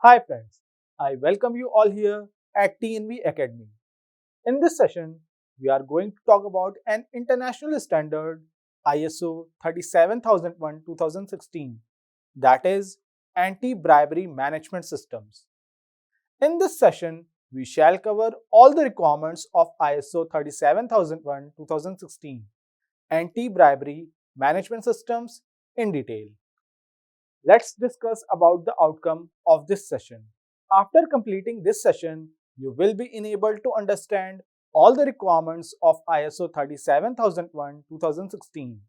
Hi friends, I welcome you all here at TNV Academy. In this session, we are going to talk about an international standard ISO 37001-2016, that is anti-bribery management systems. In this session, we shall cover all the requirements of ISO 37001-2016 anti-bribery management systems in detail. Let's discuss about the outcome of this session. After completing this session, you will be enabled to understand all the requirements of ISO 37001-2016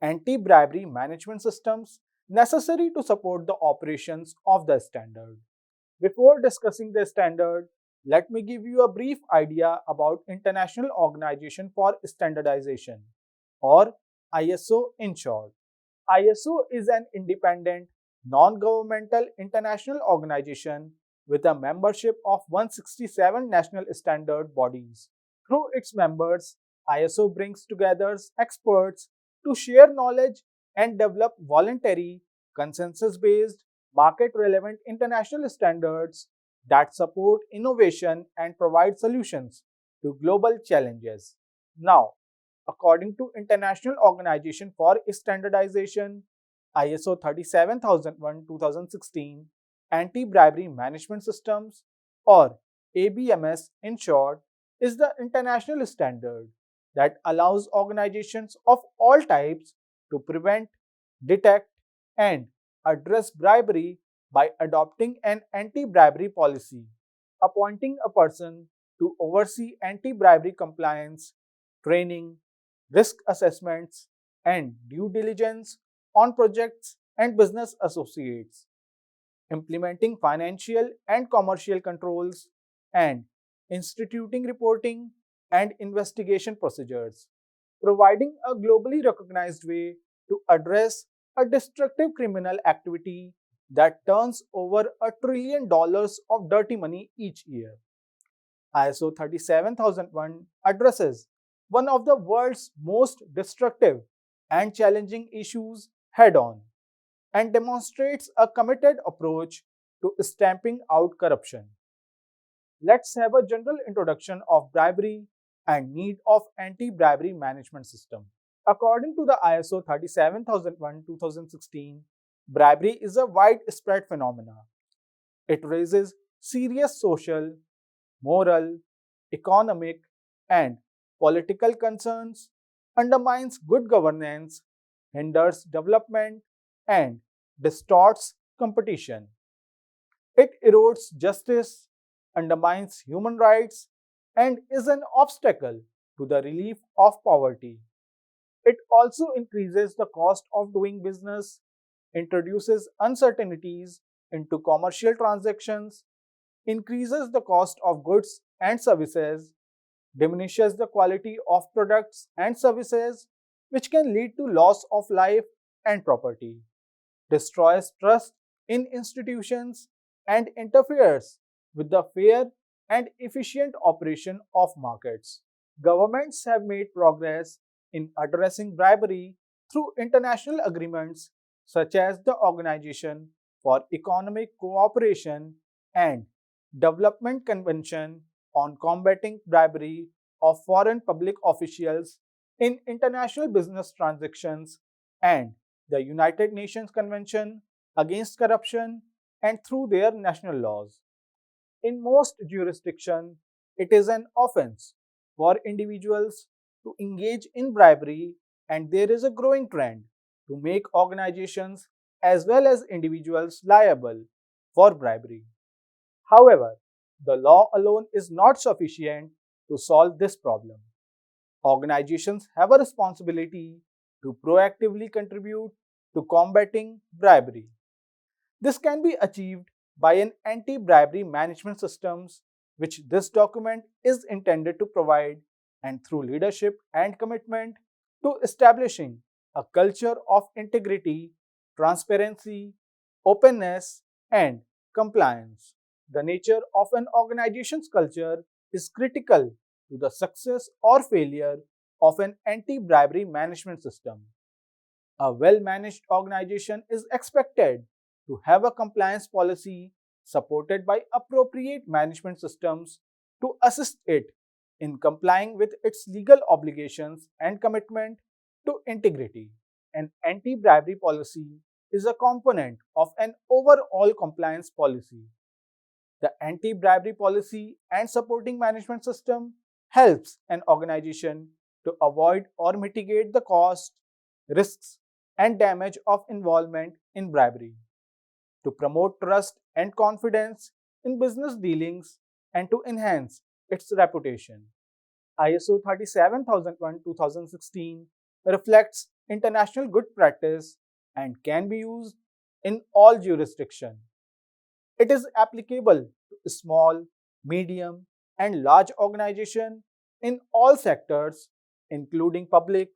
anti-bribery management systems necessary to support the operations of the standard. Before discussing the standard, let me give you a brief idea about International Organization for Standardization, or ISO in short. ISO is an independent, non-governmental international organization with a membership of 167 national standard bodies. Through its members, ISO brings together experts to share knowledge and develop voluntary, consensus-based, market-relevant international standards that support innovation and provide solutions to global challenges. Now, according to International Organization for Standardization, ISO 37001-2016, Anti-Bribery Management Systems, or ABMS in short, is the international standard that allows organizations of all types to prevent, detect, and address bribery by adopting an anti-bribery policy, appointing a person to oversee anti-bribery compliance, training, risk assessments, and due diligence on projects and business associates, implementing financial and commercial controls, and instituting reporting and investigation procedures, providing a globally recognized way to address a destructive criminal activity that turns over $1 trillion of dirty money each year. ISO 37001 addresses one of the world's most destructive and challenging issues head on and demonstrates a committed approach to stamping out corruption. Let's have a general introduction of bribery and need of anti-bribery management system. According to the ISO 37001-2016, bribery is a widespread phenomenon. It raises serious social, moral, economic, and political concerns, undermines good governance, hinders development, and distorts competition. It erodes justice, undermines human rights, and is an obstacle to the relief of poverty. It also increases the cost of doing business, introduces uncertainties into commercial transactions, increases the cost of goods and services, diminishes the quality of products and services, which can lead to loss of life and property, destroys trust in institutions, and interferes with the fair and efficient operation of markets. Governments have made progress in addressing bribery through international agreements such as the Organization for Economic Cooperation and Development Convention on Combating Bribery of Foreign Public Officials in International Business Transactions and the United Nations Convention Against Corruption and through their national laws. In most jurisdictions, it is an offense for individuals to engage in bribery, and there is a growing trend to make organizations as well as individuals liable for bribery. However, the law alone is not sufficient to solve this problem. Organizations have a responsibility to proactively contribute to combating bribery. This can be achieved by an anti-bribery management systems which this document is intended to provide, and through leadership and commitment to establishing a culture of integrity, transparency, openness, and compliance. The nature of an organization's culture is critical to the success or failure of an anti-bribery management system. A well-managed organization is expected to have a compliance policy supported by appropriate management systems to assist it in complying with its legal obligations and commitment to integrity. An anti bribery policy is a component of an overall compliance policy. The anti bribery policy and supporting management system helps an organization to avoid or mitigate the cost, risks, and damage of involvement in bribery, to promote trust and confidence in business dealings, and to enhance its reputation. ISO 37001 2016 reflects international good practice and can be used in all jurisdictions. It is applicable to small, medium, and large organizations in all sectors, including public,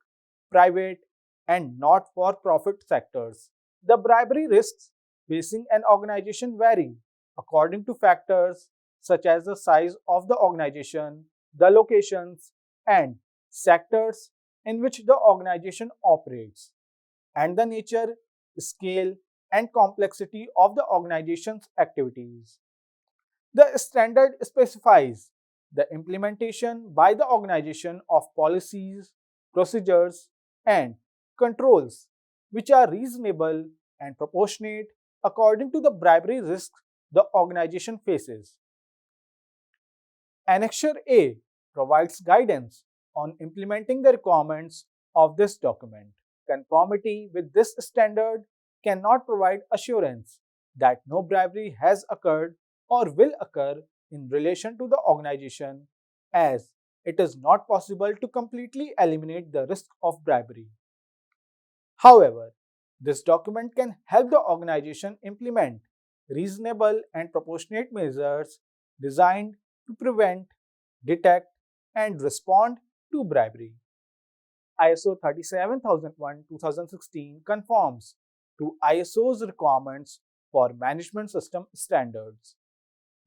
private, and not for profit sectors. The bribery risks facing an organization vary according to factors such as the size of the organization, the locations, and sectors in which the organization operates, and the nature, scale, and complexity of the organization's activities. The standard specifies the implementation by the organization of policies, procedures, and controls which are reasonable and proportionate according to the bribery risks the organization faces. Annexure A provides guidance on implementing the requirements of this document. Conformity with this standard cannot provide assurance that no bribery has occurred or will occur in relation to the organization, as it is not possible to completely eliminate the risk of bribery. However, this document can help the organization implement reasonable and proportionate measures designed to prevent, detect, and respond to bribery. ISO 37001 2016 conforms to ISO's requirements for management system standards.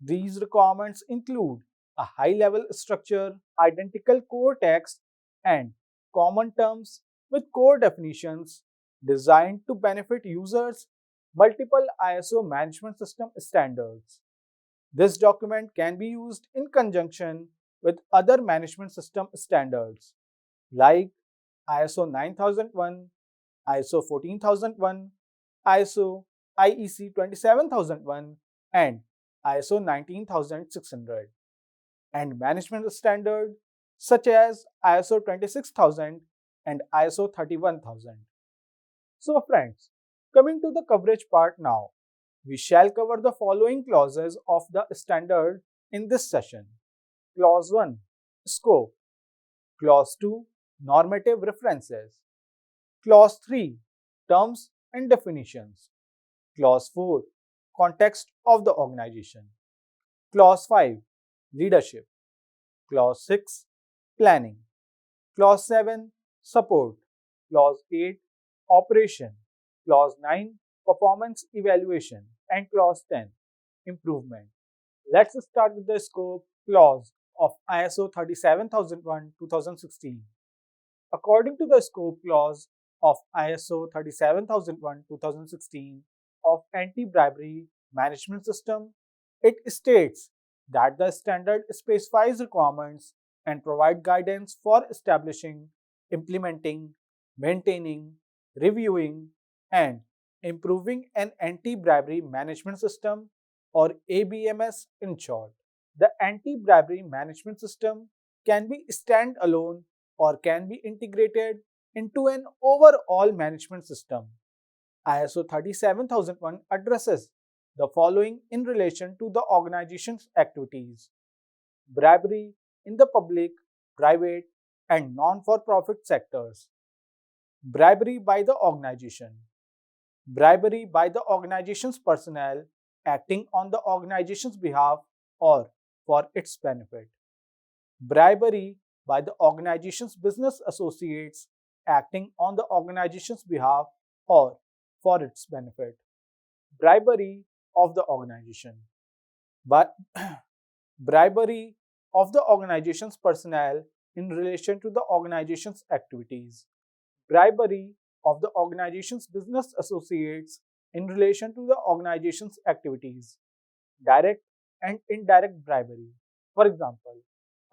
These requirements include a high level structure, identical core text, and common terms with core definitions designed to benefit users. Multiple ISO management system standards. This document can be used in conjunction with other management system standards like ISO 9001, ISO 14001, ISO IEC 27001, and ISO 19600, and management standards such as ISO 26000 and ISO 31000. So, friends, coming to the coverage part now, we shall cover the following clauses of the standard in this session. Clause 1, Scope. Clause 2, Normative references. Clause 3, Terms and definitions. Clause 4, Context of the organization. Clause 5, Leadership. Clause 6, Planning. Clause 7, Support. Clause 8, Operation. Clause 9, Performance evaluation. And Clause 10, Improvement. Let's start with the scope clause of ISO 37001 2016. According to the scope clause of ISO 37001 2016 of anti-bribery management system, it states that the standard specifies requirements and provide guidance for establishing, implementing, maintaining, reviewing, and improving an anti-bribery management system, or ABMS in short. The anti-bribery management system can be standalone or can be integrated into an overall management system. ISO 37001 addresses the following in relation to the organization's activities: bribery in the public, private, and non for profit sectors, bribery by the organization, bribery by the organization's personnel acting on the organization's behalf or for its benefit, bribery by the organization's business associates acting on the organization's behalf or for its benefit, bribery of the organization, but bribery of the organization's personnel in relation to the organization's activities, bribery of the organization's business associates in relation to the organization's activities, direct and indirect bribery. For example,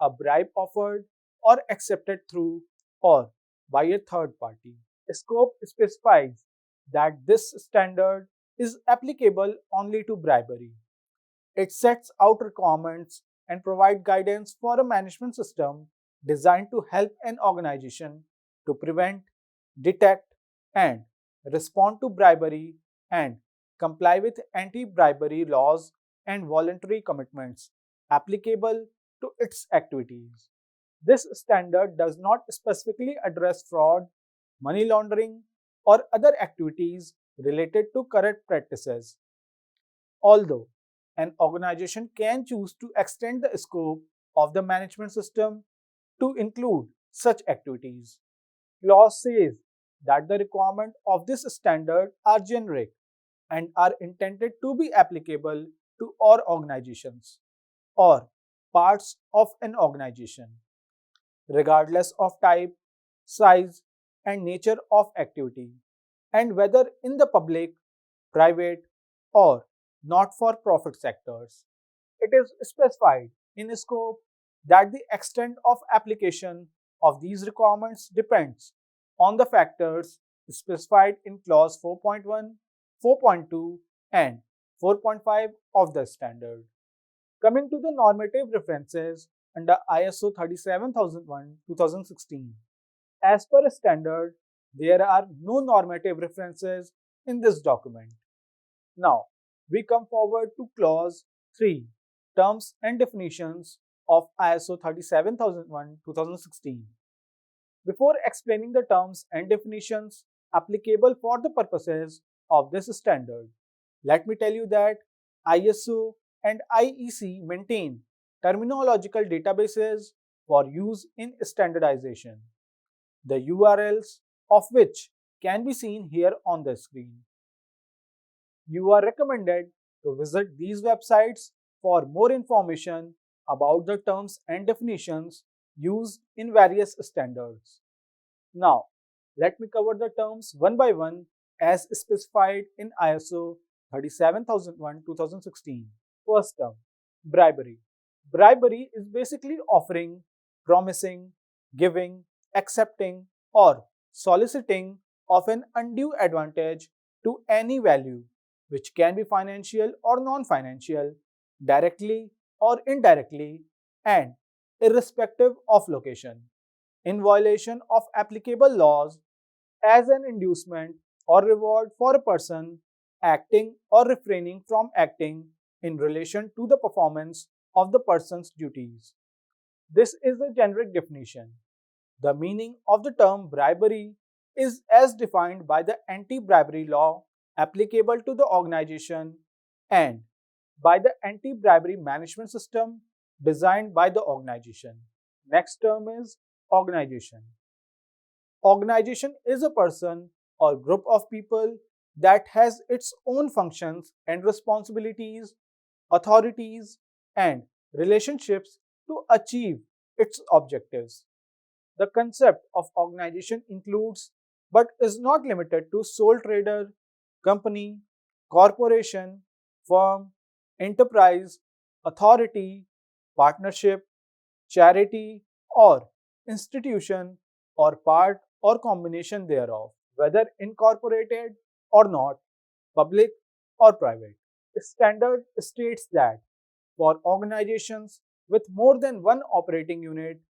a bribe offered or accepted through or by a third party. Scope specifies that this standard is applicable only to bribery. It sets out requirements and provides guidance for a management system designed to help an organization to prevent, detect, and respond to bribery and comply with anti bribery laws and voluntary commitments applicable to its activities. This standard does not specifically address fraud, money laundering, or other activities related to corrupt practices. Although an organization can choose to extend the scope of the management system to include such activities. Clause says that the requirements of this standard are generic and are intended to be applicable to all organizations or parts of an organization, regardless of type, size, and nature of activity, and whether in the public, private, or not for profit sectors. It is specified in scope that the extent of application of these requirements depends on the factors specified in clause 4.1, 4.2, and 4.5 of the standard. Coming to the normative references under ISO 37001 2016. As per a standard, there are no normative references in this document. Now, we come forward to clause 3, terms and definitions of ISO 37001 2016. Before explaining the terms and definitions applicable for the purposes of this standard, let me tell you that ISO and IEC maintain terminological databases for use in standardization, the URLs of which can be seen here on the screen. You are recommended to visit these websites for more information about the terms and definitions used in various standards. Now, let me cover the terms one by one as specified in ISO 37001 2016. First term, bribery. Bribery is basically offering, promising, giving, accepting, or soliciting of an undue advantage to any value, which can be financial or non financial, directly or indirectly, and irrespective of location, in violation of applicable laws as an inducement or reward for a person acting or refraining from acting in relation to the performance of the person's duties. This is the generic definition. The meaning of the term bribery is as defined by the anti bribery law applicable to the organization and by the anti bribery management system designed by the organization. Next term is organization. Organization is a person or group of people that has its own functions and responsibilities, authorities, and relationships to achieve its objectives. The concept of organization includes but is not limited to sole trader, company, corporation, firm, enterprise, authority, partnership, charity, or institution, or part or combination thereof, whether incorporated or not, public or private. The standard states that for organizations with more than one operating unit,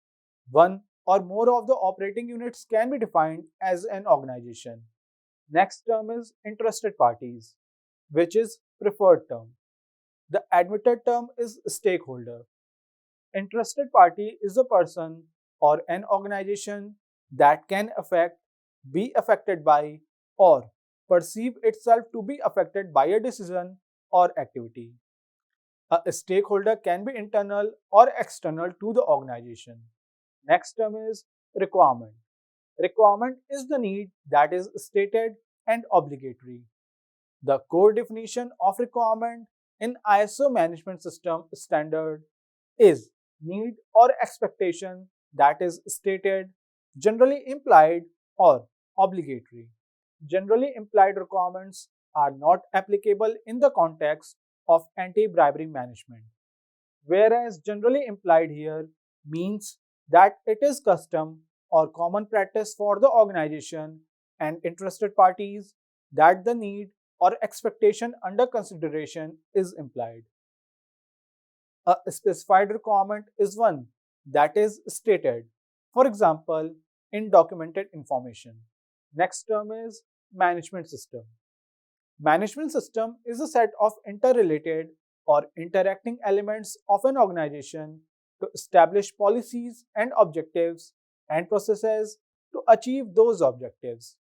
one or more of the operating units can be defined as an organization. Next term is interested parties, which is preferred term. The admitted term is stakeholder. Interested party is a person or an organization that can affect, be affected by, or perceive itself to be affected by a decision or activity. A stakeholder can be internal or external to the organization. Next term is requirement. Requirement is the need that is stated and obligatory. The core definition of requirement in ISO management system standard is need or expectation that is stated, generally implied, or obligatory. Generally implied requirements are not applicable in the context of anti-bribery management, whereas generally implied here means that it is custom or common practice for the organization and interested parties that the need or expectation under consideration is implied. A specified requirement is one that is stated, for example, in documented information. Next term is management system. Management system is a set of interrelated or interacting elements of an organization to establish policies and objectives and processes to achieve those objectives.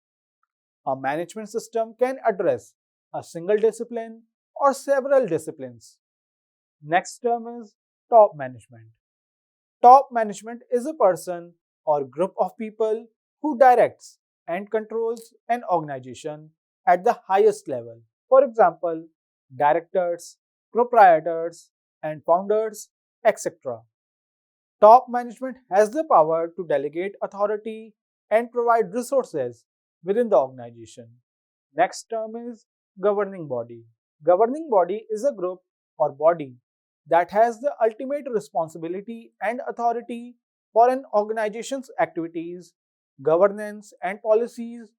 A management system can address a single discipline or several disciplines. Next term is top management. Top management is a person or group of people who directs and controls an organization at the highest level. For example, directors, proprietors, and founders, etc. Top management has the power to delegate authority and provide resources within the organization. Next term is governing body. Governing body is a group or body that has the ultimate responsibility and authority for an organization's activities, governance, and policies,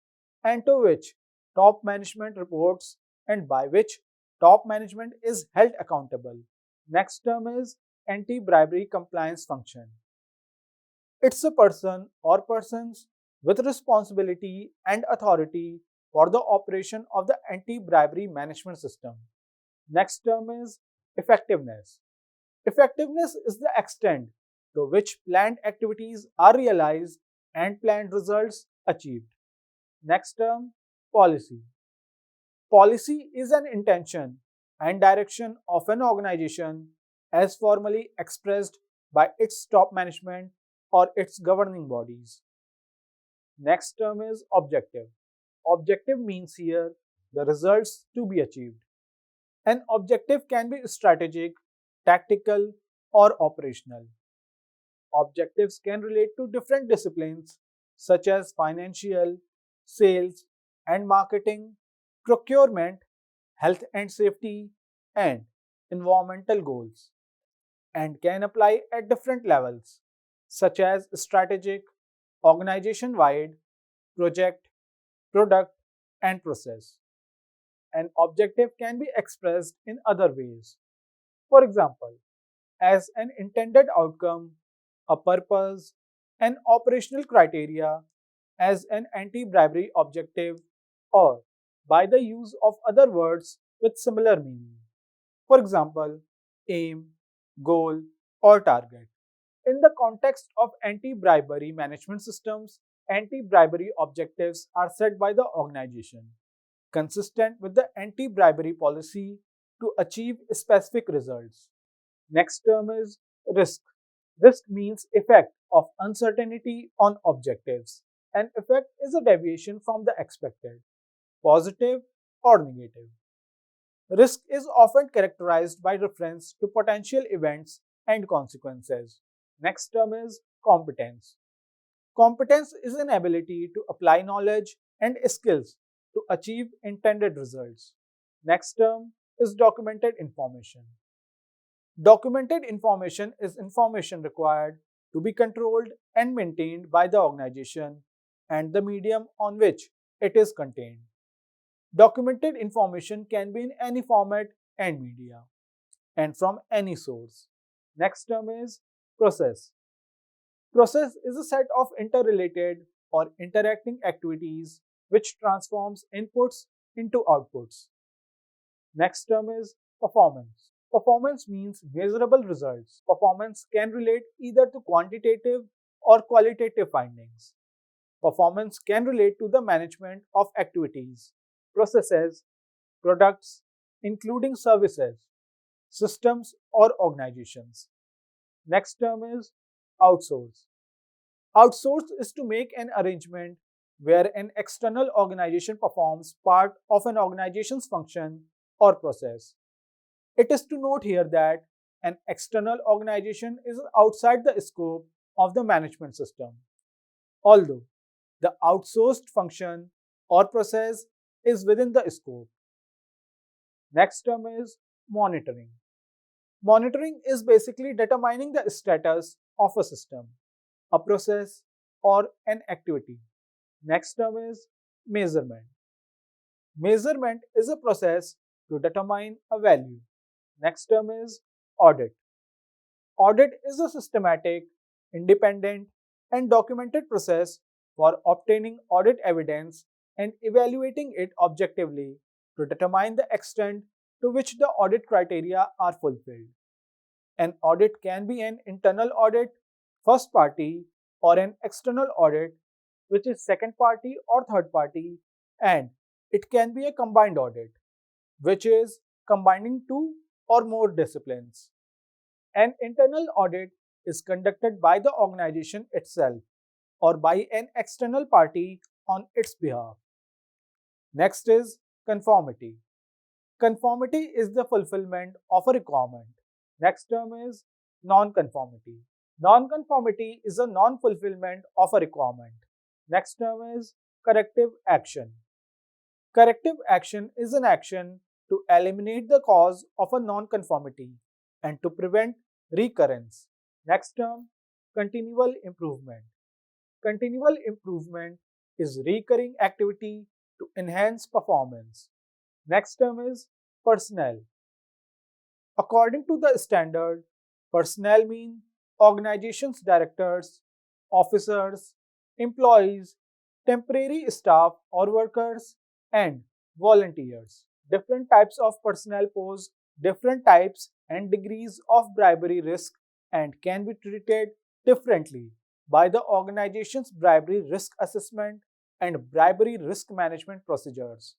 and to which top management reports and by which top management is held accountable. Next term is anti bribery compliance function. It's a person or persons with responsibility and authority for the operation of the anti bribery management system. Next term is effectiveness. Effectiveness is the extent to which planned activities are realized and planned results achieved. Next term, policy. Policy is an intention and direction of an organization as formally expressed by its top management or its governing bodies. Next term is objective. Objective means here the results to be achieved. An objective can be strategic, tactical, or operational. Objectives can relate to different disciplines such as financial, sales and marketing, procurement, health and safety, and environmental goals, and can apply at different levels such as strategic, organization wide, project, product, and process. An objective can be expressed in other ways. For example, as an intended outcome, a purpose, an operational criteria, as an anti bribery objective, or by the use of other words with similar meaning. For example, aim, goal, or target. In the context of anti bribery management systems, anti bribery objectives are set by the organization, consistent with the anti bribery policy to achieve specific results. Next term is risk. Risk means effect of uncertainty on objectives. An effect is a deviation from the expected, positive or negative. Risk is often characterized by reference to potential events and consequences. Next term is competence. Competence is an ability to apply knowledge and skills to achieve intended results. Next term is documented information. Documented information is information required to be controlled and maintained by the organization and the medium on which it is contained. Documented information can be in any format and media and from any source. Next term is process. Process is a set of interrelated or interacting activities which transforms inputs into outputs. Next term is performance. Performance means measurable results. Performance can relate either to quantitative or qualitative findings. Performance can relate to the management of activities, processes, products, including services, systems, or organizations. Next term is outsource. Outsource is to make an arrangement where an external organization performs part of an organization's function or process. It is to note here that an external organization is outside the scope of the management system, although the outsourced function or process is within the scope. Next term is Monitoring. Monitoring is basically determining the status of a system, a process, or an activity. Next term is measurement. Measurement is a process to determine a value. Next term is audit. Audit is a systematic, independent, and documented process for obtaining audit evidence and evaluating it objectively to determine the extent to which the audit criteria are fulfilled. An audit can be an internal audit, first party, or an external audit, which is second party or third party, and it can be a combined audit, which is combining two or more disciplines. An internal audit is conducted by the organization itself or by an external party on its behalf. Next is conformity. Conformity is the fulfillment of a requirement. Next term is non-conformity. Non-conformity is a non-fulfillment of a requirement. Next term is corrective action. Corrective action is an action to eliminate the cause of a non-conformity and to prevent recurrence. Next term, continual improvement. Continual improvement is recurring activity to enhance performance. Next term is personnel. According to the standard, personnel mean organization's directors, officers, employees, temporary staff or workers, and volunteers. Different types of personnel pose different types and degrees of bribery risk and can be treated differently by the organization's bribery risk assessment and bribery risk management procedures.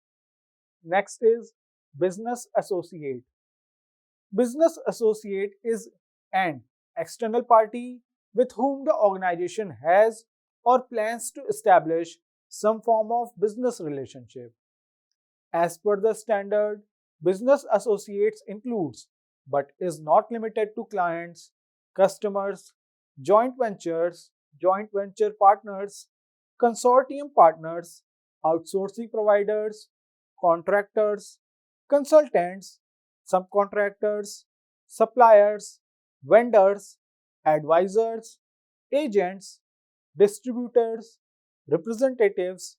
Next is business associate. Business associate is an external party with whom the organization has or plans to establish some form of business relationship. As per the standard, business associates includes but is not limited to clients, customers, joint ventures, joint venture partners, consortium partners, outsourcing providers, contractors, consultants, subcontractors, suppliers, vendors, advisors, agents, distributors, representatives,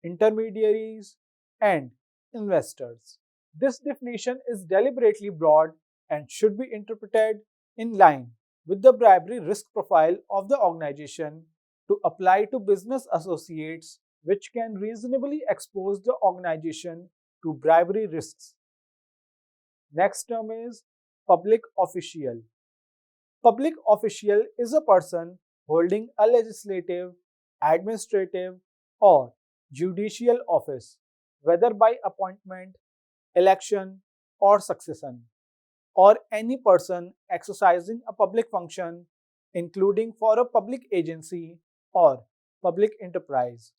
intermediaries, and investors. This definition is deliberately broad and should be interpreted in line with the bribery risk profile of the organization to apply to business associates, which can reasonably expose the organization to bribery risks. Next term is public official. Public official is a person holding a legislative, administrative, or judicial office, whether by appointment, election, or succession, or any person exercising a public function, including for a public agency or public enterprise,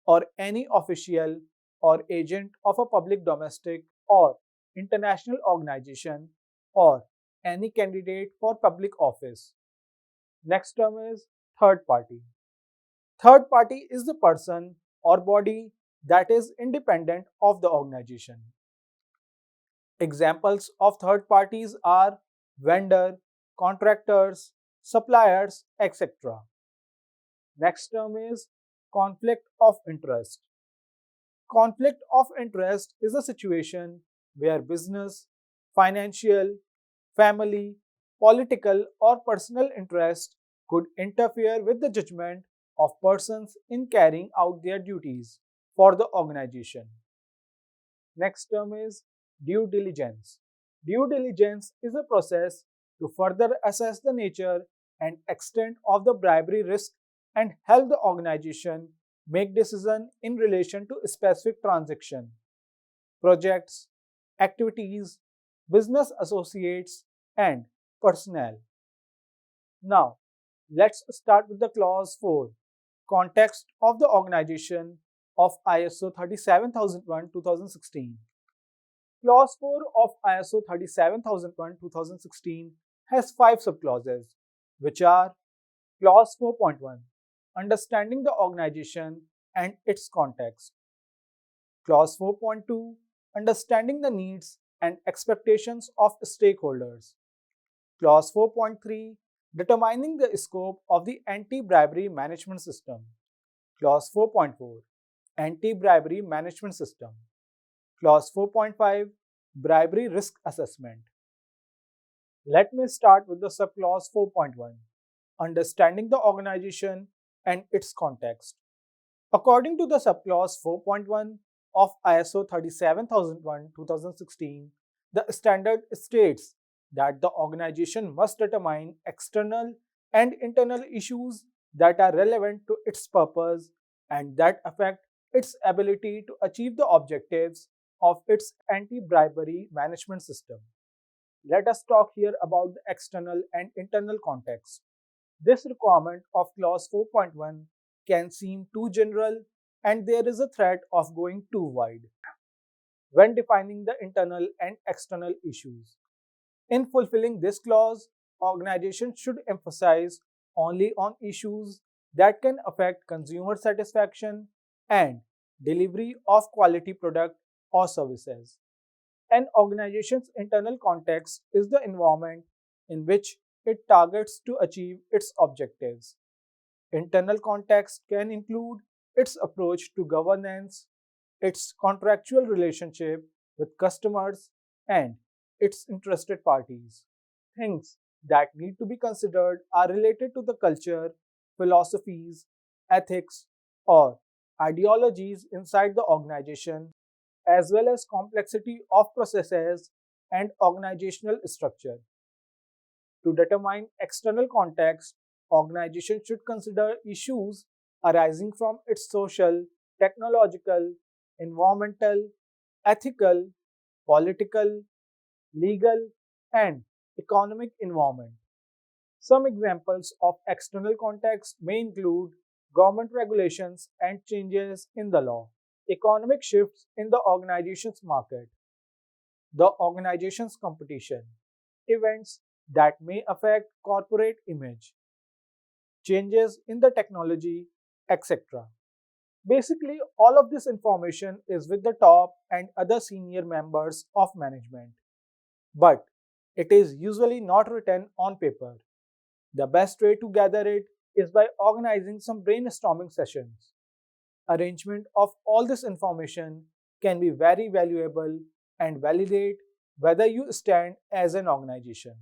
or any official or agent of a public domestic or international organization, or any candidate for public office. Next term is third party. Third party is the person or body that is independent of the organization. Examples of third parties are vendor, contractors, suppliers, etc. Next term is conflict of interest. Conflict of interest is a situation where business, financial, family, political, or personal interest could interfere with the judgment of persons in carrying out their duties for the organization. Next term is due diligence. Due diligence is a process to further assess the nature and extent of the bribery risk and help the organization make decision in relation to specific transaction, projects, activities, business associates, and personnel. Now, let's start with the clause 4, context of the organization of ISO 37001-2016. Clause 4 of ISO 37001-2016 has 5 subclauses, which are Clause 4.1, understanding the organization and its context. Clause 4.2, understanding the needs and expectations of stakeholders. Clause 4.3 Determining the scope of the anti bribery management system. Clause 4.4 Anti bribery management system. Clause 4.5 Bribery risk assessment. Let me start with the subclause 4.1 Understanding the organization and its context. According to the subclause 4.1 of ISO 37001:2016, the standard states that the organization must determine external and internal issues that are relevant to its purpose and that affect its ability to achieve the objectives of its anti bribery management system. Let us talk here about the external and internal context. This requirement of clause 4.1 can seem too general and there is a threat of going too wide when defining the internal and external issues. In fulfilling this clause, organizations should emphasize only on issues that can affect consumer satisfaction and delivery of quality product or services. An organization's internal context is the environment in which it targets to achieve its objectives. Internal context can include its approach to governance, its contractual relationship with customers, and its interested parties. Things that need to be considered are related to the culture, philosophies, ethics, or ideologies inside the organization, as well as complexity of processes and organizational structure. To determine external context, organizations should consider issues arising from its social, technological, environmental, ethical, political, legal, and economic environment. Some examples of external context may include government regulations and changes in the law, economic shifts in the organization's market, the organization's competition, events that may affect corporate image, changes in the technology, etc. Basically, all of this information is with the top and other senior members of management, but it is usually not written on paper. The best way to gather it is by organizing some brainstorming sessions. Arrangement of all this information can be very valuable and validate whether you stand as an organization.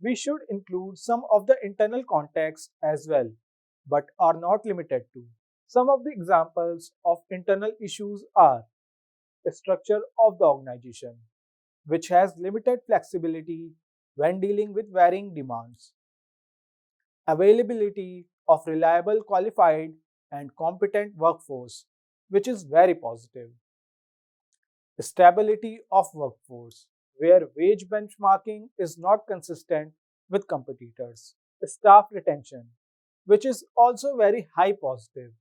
We should include some of the internal context as well, but are not limited to. Some of the examples of internal issues are the structure of the organization, which has limited flexibility when dealing with varying demands, availability of reliable, qualified, and competent workforce, which is very positive, stability of workforce, where wage benchmarking is not consistent with competitors, staff retention, which is also very high positive,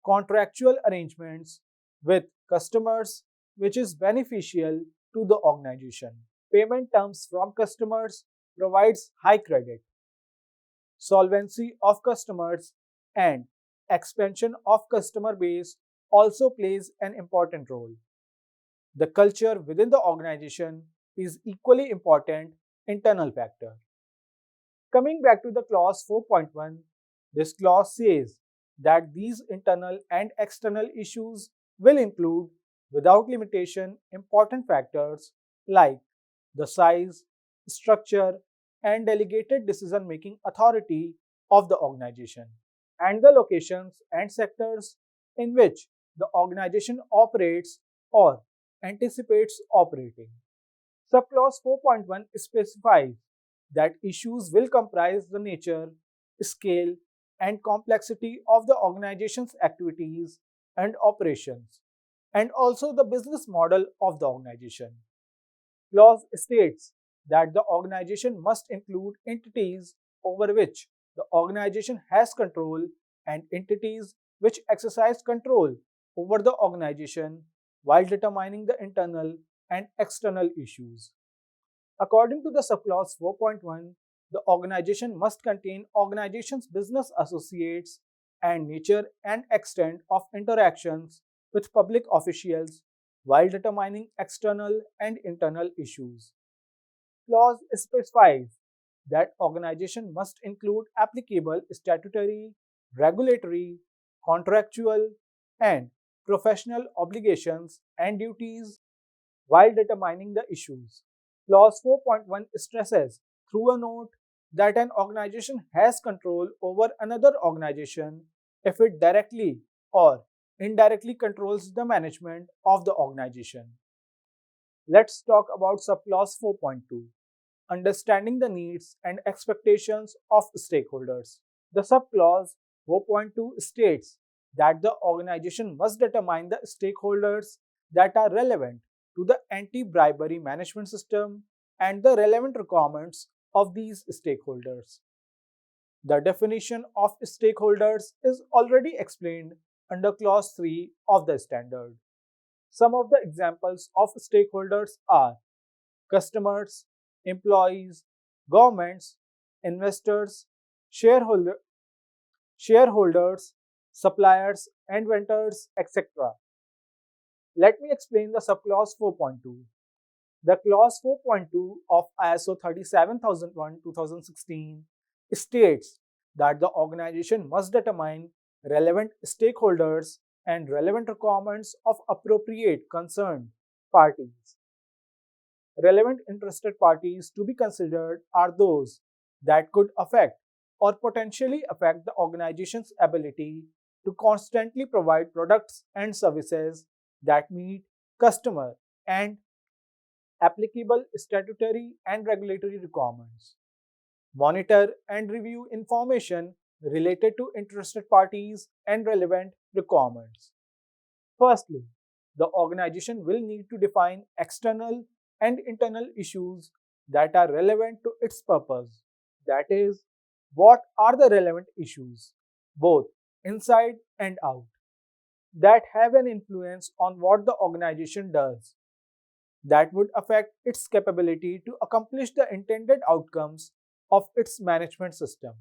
contractual arrangements with customers, which is beneficial to the organization. Payment terms from customers provides high credit. Solvency of customers and expansion of customer base also plays an important role. The culture within the organization is equally important internal factor. Coming back to the clause 4.1, this clause says that these internal and external issues will include, without limitation, important factors like the size, structure, and delegated decision making authority of the organization, and the locations and sectors in which the organization operates or anticipates operating. Subclause 4.1 specifies that issues will comprise the nature, scale, and complexity of the organization's activities and operations, and also the business model of the organization. Clause states that the organization must include entities over which the organization has control and entities which exercise control over the organization while determining the internal and external issues. According to the subclause 4.1, the organization must contain organization's business associates and nature and extent of interactions with public officials while determining external and internal issues. Clause specifies that organization must include applicable statutory, regulatory, contractual, and professional obligations and duties while determining the issues. Clause 4.1 stresses through a note that an organization has control over another organization if it directly or indirectly controls the management of the organization. Let's talk about subclause 4.2, understanding the needs and expectations of stakeholders. The subclause 4.2 states that the organization must determine the stakeholders that are relevant to the anti bribery management system and the relevant requirements of these stakeholders. The definition of stakeholders is already explained under Clause 3 of the standard. Some of the examples of stakeholders are customers, employees, governments, investors, shareholder, shareholders, suppliers, and vendors, etc. Let me explain the subclause 4.2. The clause 4.2 of ISO 37001:2016 states that the organization must determine relevant stakeholders and relevant requirements of appropriate concerned parties. Relevant interested parties to be considered are those that could affect or potentially affect the organization's ability to constantly provide products and services that meet customer and applicable statutory and regulatory requirements. Monitor and review information related to interested parties and relevant requirements. Firstly, the organization will need to define external and internal issues that are relevant to its purpose. That is, what are the relevant issues, both inside and out, that have an influence on what the organization does, that would affect its capability to accomplish the intended outcomes of its management system.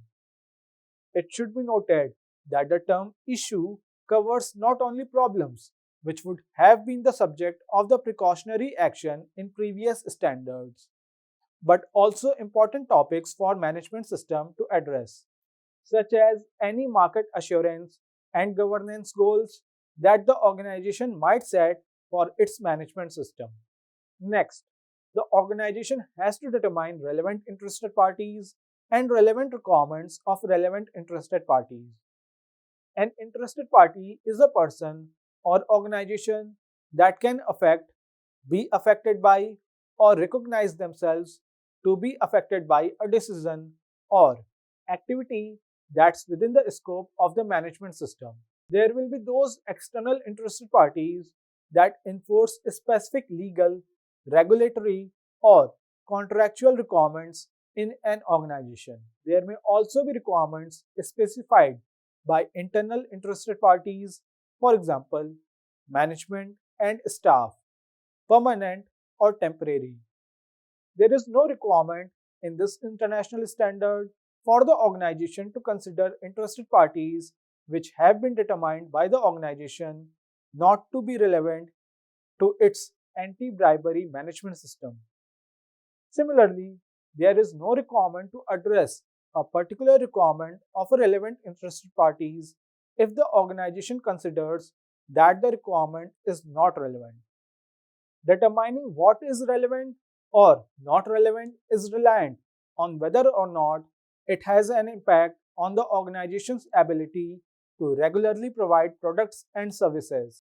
It should be noted that the term issue covers not only problems which would have been the subject of the precautionary action in previous standards, but also important topics for management system to address, such as any market assurance and governance goals that the organization might set for its management system. Next, the organization has to determine relevant interested parties and relevant requirements of relevant interested parties. An interested party is a person or organization that can affect, be affected by, or recognize themselves to be affected by a decision or activity that's within the scope of the management system. There will be those external interested parties that enforce specific legal, regulatory, or contractual requirements in an organization. There may also be requirements specified by internal interested parties, for example, management and staff, permanent or temporary. There is no requirement in this international standard for the organization to consider interested parties which have been determined by the organization not to be relevant to its anti bribery management system. Similarly, there is no requirement to address a particular requirement of a relevant interested parties if the organization considers that the requirement is not relevant. Determining what is relevant or not relevant is reliant on whether or not it has an impact on the organization's ability to regularly provide products and services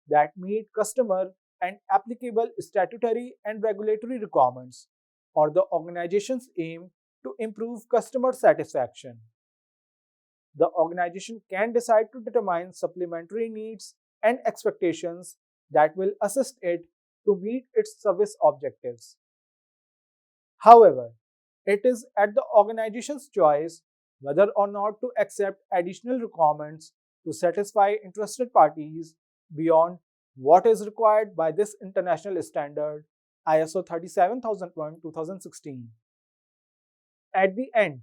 that meet customer and applicable statutory and regulatory requirements, or the organization's aim to improve customer satisfaction. The organization can decide to determine supplementary needs and expectations that will assist it to meet its service objectives. However, it is at the organization's choice whether or not to accept additional requirements to satisfy interested parties beyond what is required by this international standard ISO 37001:2016. At the end,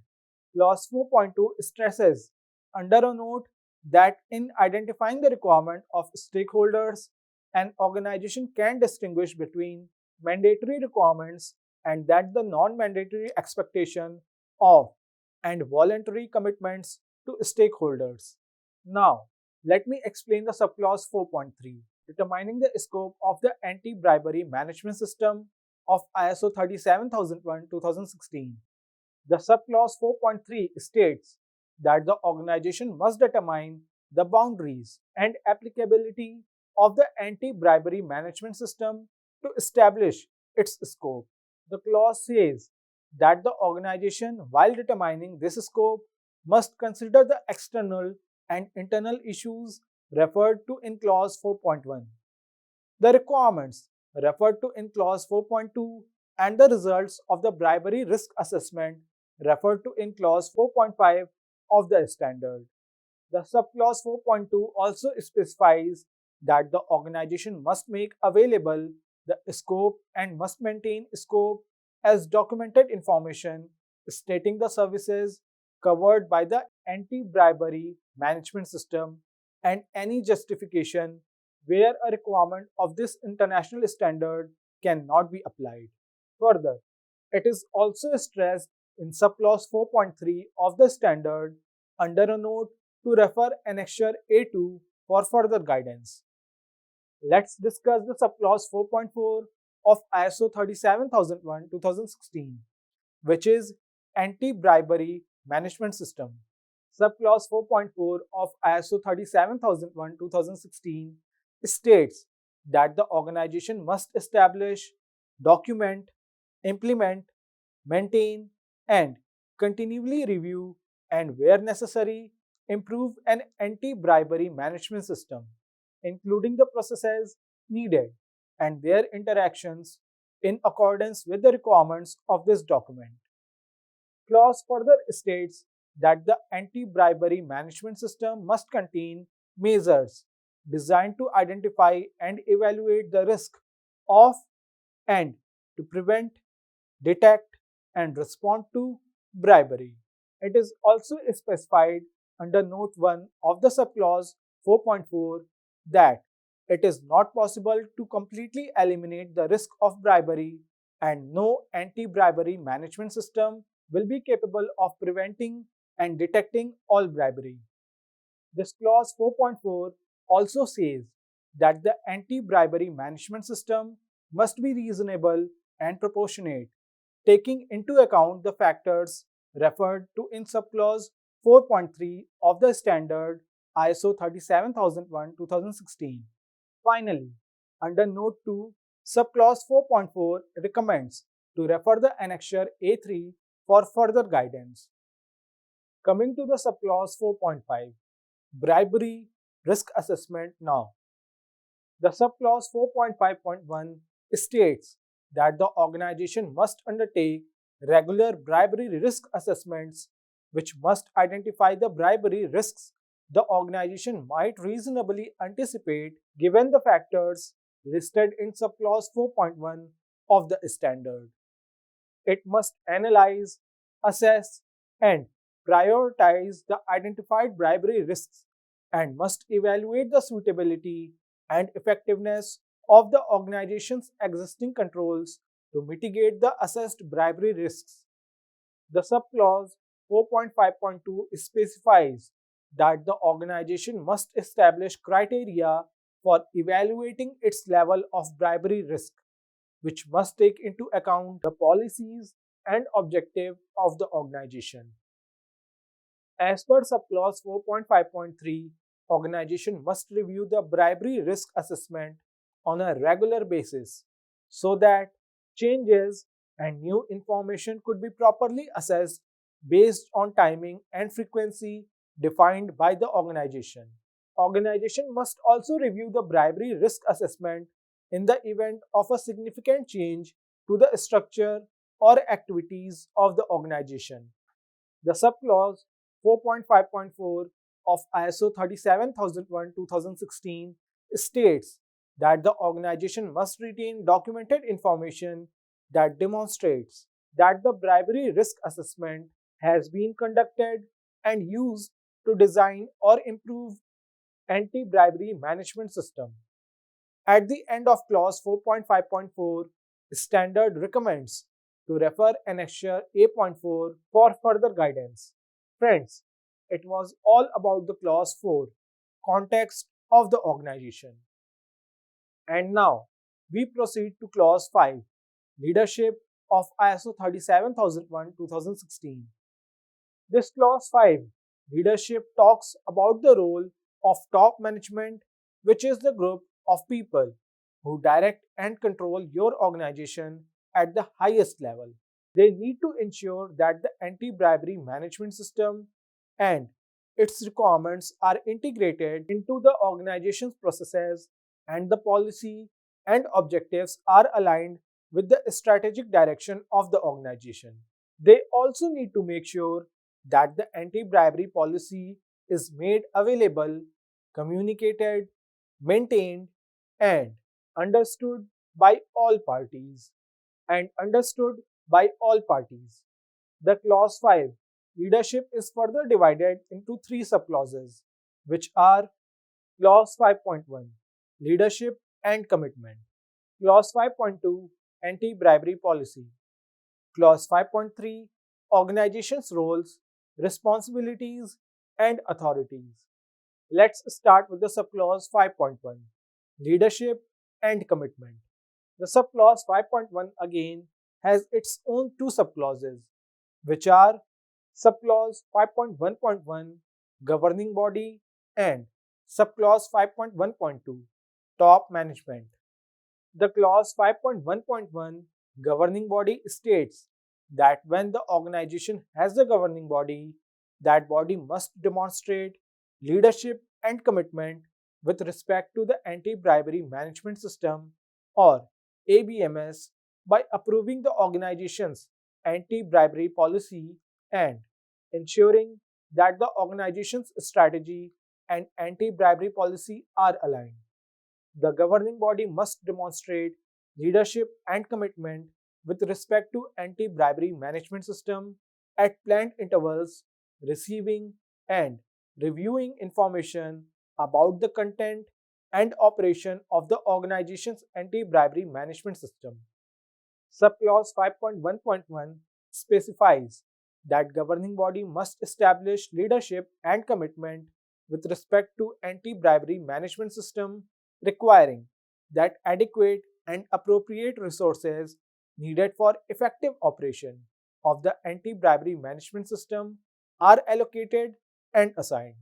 Clause 4.2 stresses under a note that in identifying the requirement of stakeholders An organization can distinguish between mandatory requirements and that the non-mandatory expectation of and voluntary commitments to stakeholders. Now, let me explain the subclause 4.3, determining the scope of the anti-bribery management system of ISO 37001-2016. The subclause 4.3 states that the organization must determine the boundaries and applicability of the anti-bribery management system to establish its scope. The clause says that the organization, while determining this scope, must consider the external and internal issues referred to in clause 4.1, the requirements referred to in clause 4.2, and the results of the bribery risk assessment referred to in clause 4.5 of the standard. The subclause 4.2 also specifies that the organization must make available the scope and must maintain scope as documented information stating the services covered by the anti-bribery management system and any justification where a requirement of this international standard cannot be applied. Further, it is also stressed in subclause 4.3 of the standard under a note to refer Annexure A2 for further guidance. Let's discuss the subclause 4.4 of ISO 37001-2016, which is Anti-Bribery Management System. Subclause 4.4 of ISO 37001-2016 states that the organization must establish, document, implement, maintain, and continually review and, where necessary, improve an anti-bribery management system, including the processes needed and their interactions in accordance with the requirements of this document. Clause further states that the anti-bribery management system must contain measures designed to identify and evaluate the risk of and to prevent, detect, and respond to bribery. It is also specified under Note 1 of the subclause 4.4 that it is not possible to completely eliminate the risk of bribery, and no anti-bribery management system will be capable of preventing and detecting all bribery. This clause 4.4 also says that the anti-bribery management system must be reasonable and proportionate, taking into account the factors referred to in subclause 4.3 of the standard ISO 37001-2016. Finally, under Note 2, subclause 4.4 recommends to refer the Annexure A3 for further guidance. Coming to the subclause 4.5, bribery risk assessment now. The subclause 4.5.1 states that the organization must undertake regular bribery risk assessments which must identify the bribery risks the organization might reasonably anticipate given the factors listed in subclause 4.1 of the standard. It must analyze, assess, and prioritize the identified bribery risks and must evaluate the suitability and effectiveness of the organization's existing controls to mitigate the assessed bribery risks. The subclause 4.5.2 specifies that the organization must establish criteria for evaluating its level of bribery risk, which must take into account the policies and objective of the organization. As per subclause 4.5.3, organization must review the bribery risk assessment on a regular basis so that changes and new information could be properly assessed based on timing and frequency defined by the organization. Organization must also review the bribery risk assessment in the event of a significant change to the structure or activities of the organization. The subclause 4.5.4 of ISO 37001-2016 states that the organization must retain documented information that demonstrates that the bribery risk assessment has been conducted and used to design or improve anti-bribery management system. At the end of clause 4.5.4, standard recommends to refer annexure A.4 for further guidance. Friends, it was all about the clause 4, context of the organization. And now we proceed to clause 5, leadership of ISO 37001 2016. This clause 5, leadership, talks about the role of top management, which is the group of people who direct and control your organization at the highest level. They need to ensure that the anti bribery management system and its requirements are integrated into the organization's processes, and the policy and objectives are aligned with the strategic direction of the organization. They also need to make sure that the anti bribery policy is made available, communicated, maintained, and understood by all parties. And understood by all parties. The clause 5, leadership, is further divided into three subclauses, which are clause 5.1, leadership and commitment, clause 5.2, anti bribery policy, clause 5.3, organization's roles, responsibilities, and authorities. Let's start with the subclause 5.1, leadership and commitment. The subclause 5.1 again has its own two subclauses, which are subclause 5.1.1, governing body, and subclause 5.1.2, top management. The clause 5.1.1, governing body, states that when the organization has a governing body, that body must demonstrate leadership and commitment with respect to the anti bribery management system, or ABMS, by approving the organization's anti bribery policy and ensuring that the organization's strategy and anti bribery policy are aligned. The governing body must demonstrate leadership and commitment with respect to anti bribery management system at planned intervals, receiving and reviewing information about the content and operation of the organization's anti bribery management system. Subclause 5.1.1 specifies that governing body must establish leadership and commitment with respect to anti-bribery management system, requiring that adequate and appropriate resources needed for effective operation of the anti-bribery management system are allocated and assigned.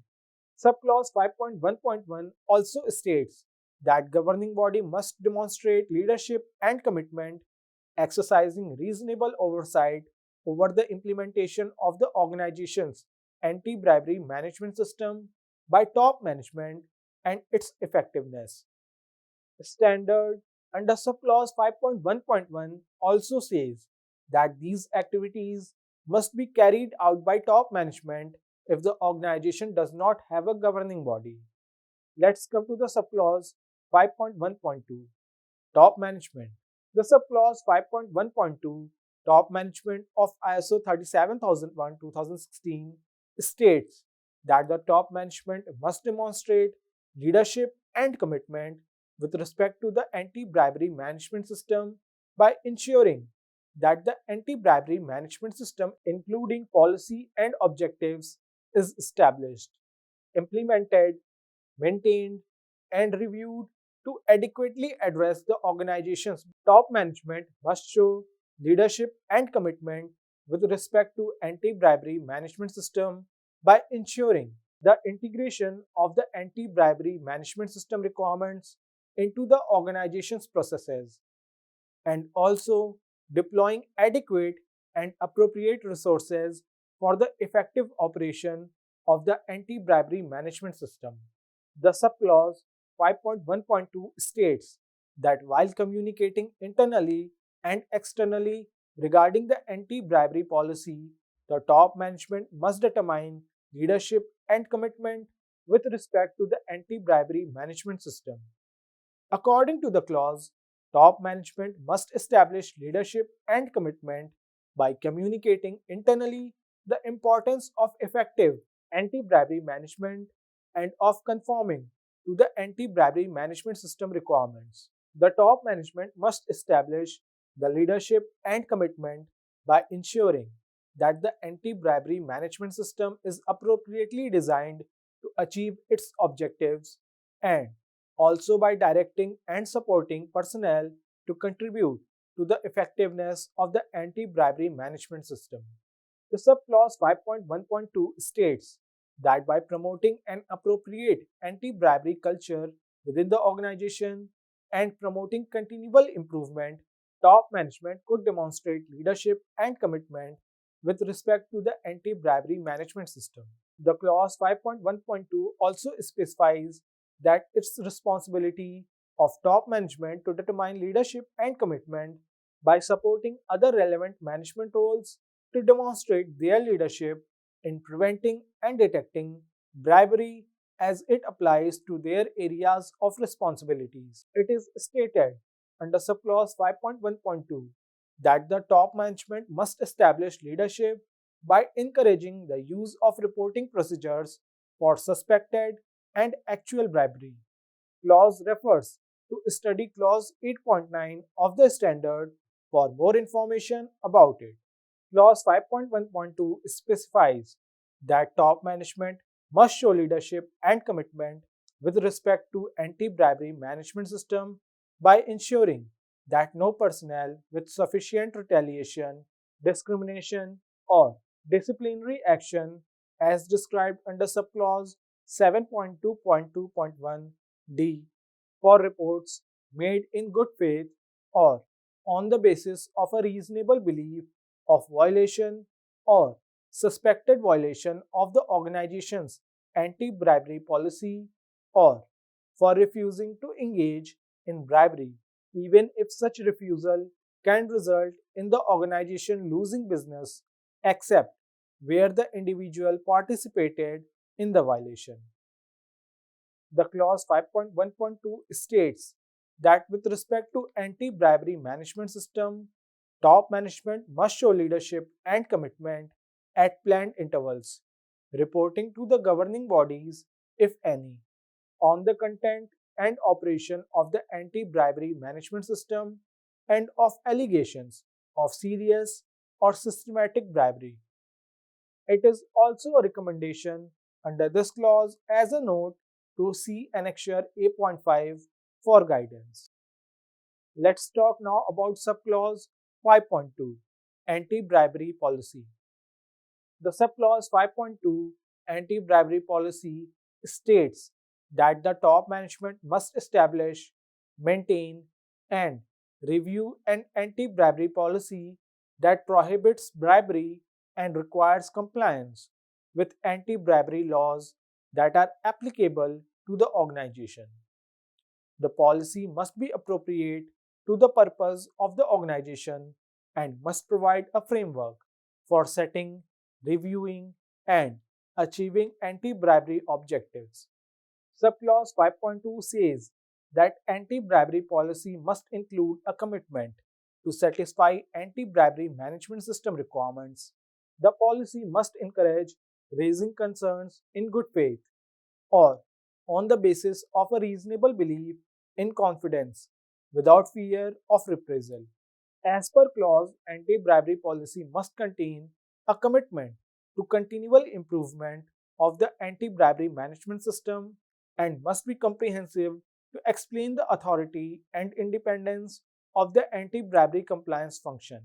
Subclause 5.1.1 also states that governing body must demonstrate leadership and commitment, exercising reasonable oversight over the implementation of the organization's anti bribery management system by top management and its effectiveness. Standard under subclause 5.1.1 also says that these activities must be carried out by top management if the organization does not have a governing body. Let's come to the subclause 5.1.2, top management. The subclause 5.1.2, top management of ISO 37001 2016, states that the top management must demonstrate leadership and commitment with respect to the anti bribery management system by ensuring that the anti bribery management system, including policy and objectives, is established, implemented, maintained, and reviewed to adequately address the organization's top management must show leadership and commitment with respect to anti-bribery management system by ensuring the integration of the anti-bribery management system requirements into the organization's processes, and also deploying adequate and appropriate resources for the effective operation of the anti bribery management system. The subclause 5.1.2 states that while communicating internally and externally regarding the anti bribery policy, the top management must determine leadership and commitment with respect to the anti bribery management system. According to the clause, top management must establish leadership and commitment by communicating internally the importance of effective anti bribery management and of conforming to the anti-bribery management system requirements. The top management must establish the leadership and commitment by ensuring that the anti-bribery management system is appropriately designed to achieve its objectives, and also by directing and supporting personnel to contribute to the effectiveness of the anti-bribery management system. The subclause 5.1.2 states that by promoting an appropriate anti-bribery culture within the organization and promoting continual improvement, top management could demonstrate leadership and commitment with respect to the anti-bribery management system. The clause 5.1.2 also specifies that it's responsibility of top management to determine leadership and commitment by supporting other relevant management roles to demonstrate their leadership in preventing and detecting bribery as it applies to their areas of responsibilities. It is stated under subclause 5.1.2 that the top management must establish leadership by encouraging the use of reporting procedures for suspected and actual bribery. Clause refers to study clause 8.9 of the standard for more information about it. Clause 5.1.2 specifies that top management must show leadership and commitment with respect to anti-bribery management system by ensuring that no personnel with sufficient retaliation, discrimination, or disciplinary action as described under subclause 7.2.2.1 D for reports made in good faith or on the basis of a reasonable belief of violation or suspected violation of the organization's anti-bribery policy or for refusing to engage in bribery, even if such refusal can result in the organization losing business, except where the individual participated in the violation. The clause 5.1.2 states that with respect to anti-bribery management system, top management must show leadership and commitment at planned intervals, reporting to the governing bodies, if any, on the content and operation of the anti-bribery management system and of allegations of serious or systematic bribery. It is also a recommendation under this clause as a note to see Annexure A.5 for guidance. Let's talk now about subclause 5.2 Anti-Bribery Policy. The subclause 5.2 Anti-Bribery Policy states that the top management must establish, maintain, and review an anti-bribery policy that prohibits bribery and requires compliance with anti-bribery laws that are applicable to the organization. The policy must be appropriate to the purpose of the organization and must provide a framework for setting, reviewing, and achieving anti-bribery objectives. Subclause 5.2 says that anti-bribery policy must include a commitment to satisfy anti-bribery management system requirements. The policy must encourage raising concerns in good faith or on the basis of a reasonable belief in confidence without fear of reprisal. As per clause, anti-bribery policy must contain a commitment to continual improvement of the anti-bribery management system and must be comprehensive to explain the authority and independence of the anti-bribery compliance function.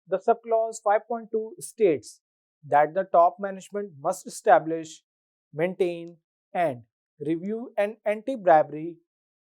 The subclause 5.2 states that the top management must establish, maintain, and review an anti-bribery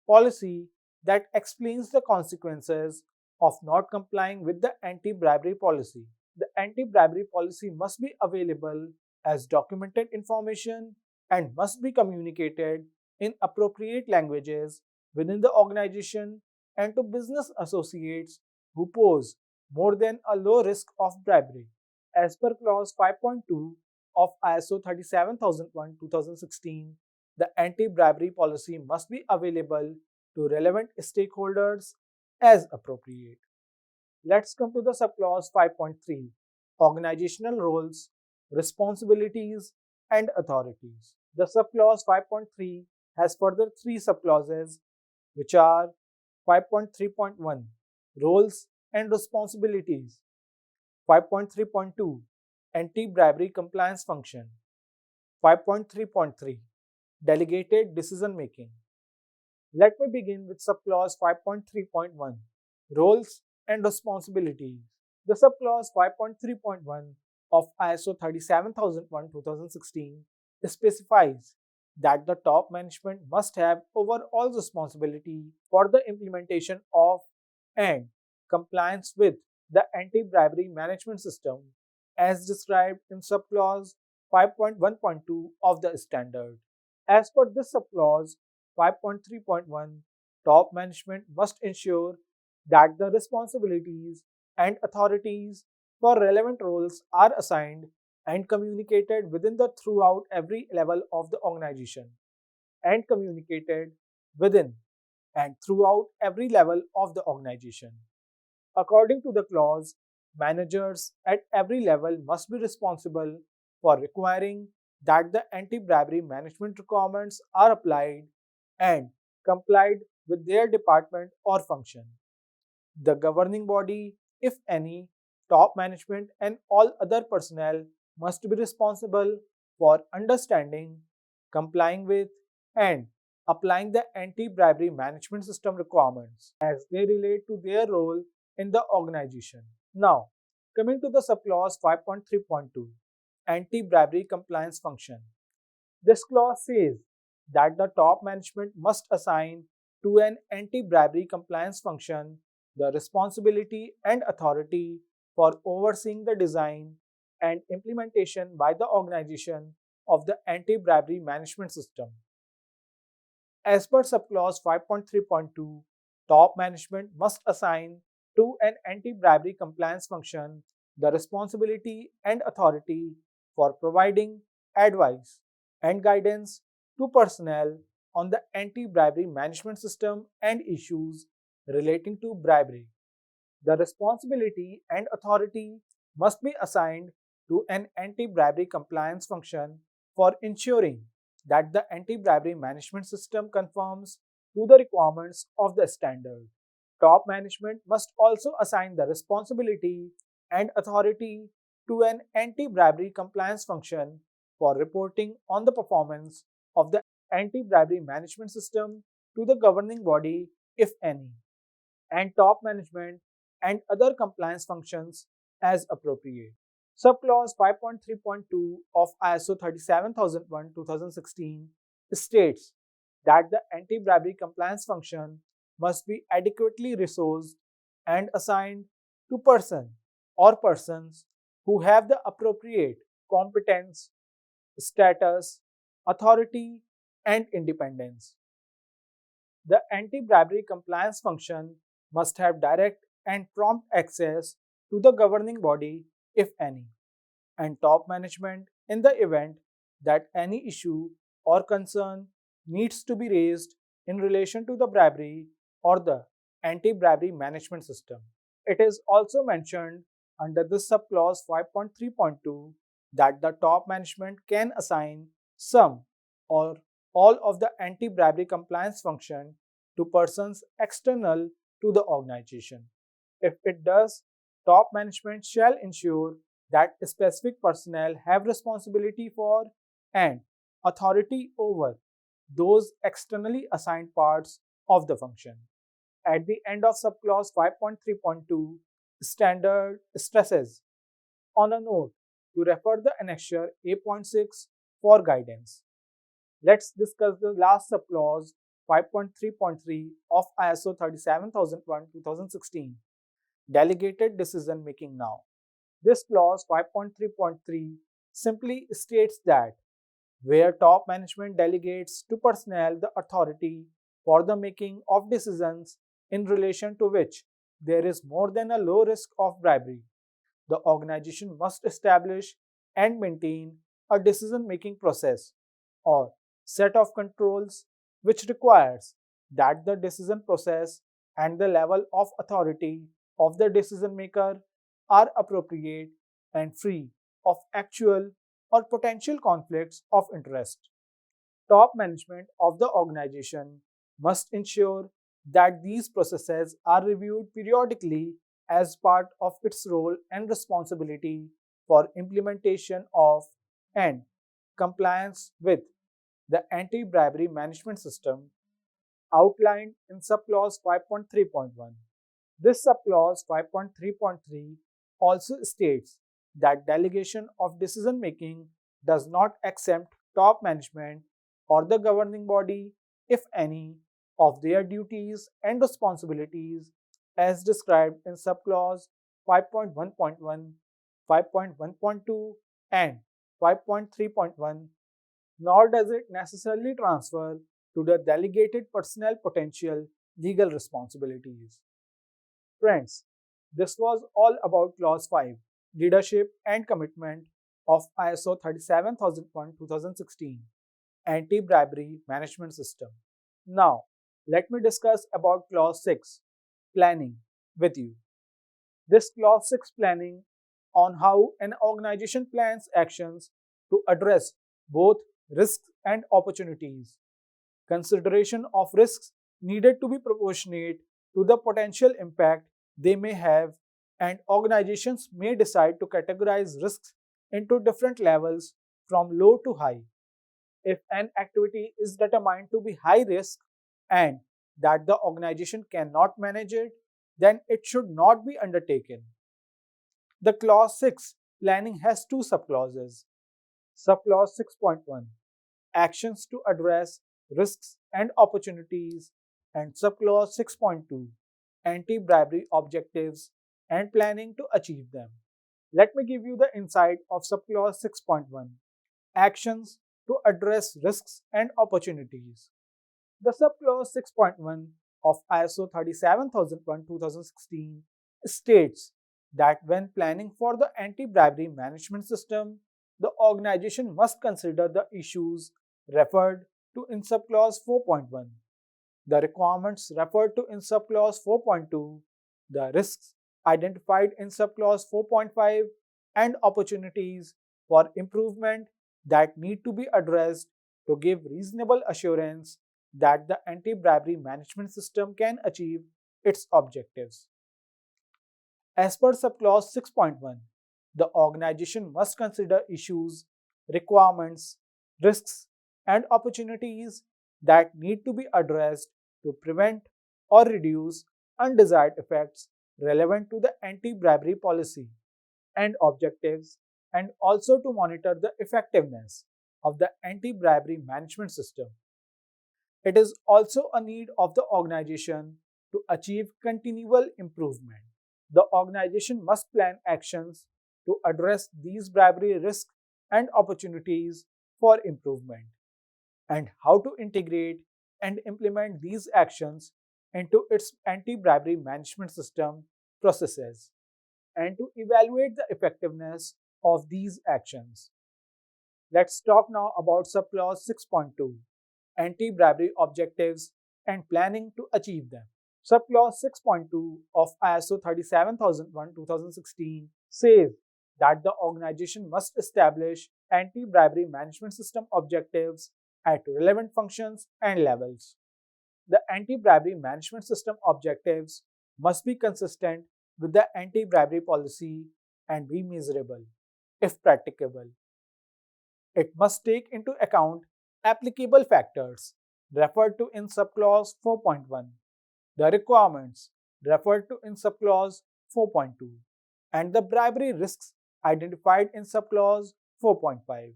policy that explains the consequences of not complying with the anti-bribery policy. The anti-bribery policy must be available as documented information and must be communicated in appropriate languages within the organization and to business associates who pose more than a low risk of bribery. As per clause 5.2 of ISO 37001-2016, the anti-bribery policy must be available to relevant stakeholders as appropriate. Let's come to the subclause 5.3 Organizational Roles, Responsibilities, and Authorities. The subclause 5.3 has further three subclauses, which are 5.3.1 Roles and Responsibilities, 5.3.2 Anti-bribery compliance function, 5.3.3 Delegated decision making. Let me begin with subclause 5.3.1 Roles and Responsibilities. The subclause 5.3.1 of ISO 37001:2016 specifies that the top management must have overall responsibility for the implementation of and compliance with the anti-bribery management system as described in subclause 5.1.2 of the standard. As per this subclause 5.3.1, top management must ensure that the responsibilities and authorities for relevant roles are assigned and communicated within the throughout every level of the organization and communicated within and throughout every level of the organization. According to the clause, managers at every level must be responsible for requiring that the anti-bribery management requirements are applied and complied with their department or function. The governing body, if any, top management, and all other personnel must be responsible for understanding, complying with, and applying the anti bribery management system requirements as they relate to their role in the organization. Now, coming to the subclause 5.3.2 Anti bribery compliance function. This clause says that the top management must assign to an anti bribery compliance function the responsibility and authority for overseeing the design and implementation by the organization of the anti bribery management system. As per subclause 5.3.2, top management must assign to an anti bribery compliance function the responsibility and authority for providing advice and guidance to personnel on the anti bribery management system and issues relating to bribery. The responsibility and authority must be assigned to an anti bribery compliance function for ensuring that the anti bribery management system conforms to the requirements of the standard. Top management must also assign the responsibility and authority to an anti bribery compliance function for reporting on the performance of the anti bribery management system to the governing body, if any, and top management and other compliance functions as appropriate. Subclause 5.3.2 of ISO 37001:2016 states that the anti-bribery compliance function must be adequately resourced and assigned to person or persons who have the appropriate competence, status, authority, and independence. The anti-bribery compliance function must have direct and prompt access to the governing body, if any, and top management in the event that any issue or concern needs to be raised in relation to the bribery or the anti-bribery management system. It is also mentioned under this subclause 5.3.2 that the top management can assign some or all of the anti-bribery compliance function to persons external to the organization. If it does, top management shall ensure that specific personnel have responsibility for and authority over those externally assigned parts of the function. At the end of subclause 5.3.2, standard stresses on a note to refer the annexure A.6 for guidance. Let's discuss the last subclause 5.3.3 of ISO 37001:2016, Delegated Decision Making now. This clause 5.3.3 simply states that where top management delegates to personnel the authority for the making of decisions in relation to which there is more than a low risk of bribery, the organization must establish and maintain a decision making process or set of controls which requires that the decision process and the level of authority of the decision maker are appropriate and free of actual or potential conflicts of interest. Top management of the organization must ensure that these processes are reviewed periodically as part of its role and responsibility for implementation of and compliance with the anti bribery management system outlined in subclause 5.3.1. This subclause 5.3.3 also states that delegation of decision making does not exempt top management or the governing body, if any, of their duties and responsibilities as described in subclause 5.1.1, 5.1.2, and 5.3.1, nor does it necessarily transfer to the delegated personnel potential legal responsibilities. Friends, this was all about Clause 5, Leadership and Commitment of ISO 37001:2016, Anti-Bribery Management System. Now, let me discuss about Clause 6, Planning, with you. This Clause 6 planning on how an organization plans actions to address both risks and opportunities. Consideration of risks needed to be proportionate to the potential impact they may have, and organizations may decide to categorize risks into different levels from low to high. If an activity is determined to be high risk and that the organization cannot manage it, then it should not be undertaken. The clause 6 planning has two subclauses. Subclause 6.1 actions to address risks and opportunities, and subclause 6.2 anti bribery objectives and planning to achieve them. Let me give you the insight of subclause 6.1 actions to address risks and opportunities. The subclause 6.1 of ISO 37001:2016 states that when planning for the anti bribery management system, the organization must consider the issues referred to in subclause 4.1, the requirements referred to in subclause 4.2, the risks identified in subclause 4.5, and opportunities for improvement that need to be addressed to give reasonable assurance that the anti bribery management system can achieve its objectives. As per subclause 6.1, the organization must consider issues, requirements, risks, and opportunities that need to be addressed to prevent or reduce undesired effects relevant to the anti bribery policy and objectives, and also to monitor the effectiveness of the anti bribery management system. It is also a need of the organization to achieve continual improvement. The organization must plan actions to address these bribery risks and opportunities for improvement, and how to integrate and implement these actions into its anti bribery management system processes, and to evaluate the effectiveness of these actions. Let's talk now about subclause 6.2 anti bribery objectives and planning to achieve them. Subclause 6.2 of ISO 37001:2016 says that the organization must establish anti bribery management system objectives at relevant functions and levels. The anti bribery management system objectives must be consistent with the anti bribery policy and be measurable, if practicable. It must take into account applicable factors referred to in subclause 4.1, the requirements referred to in subclause 4.2, and the bribery risks identified in subclause 4.5.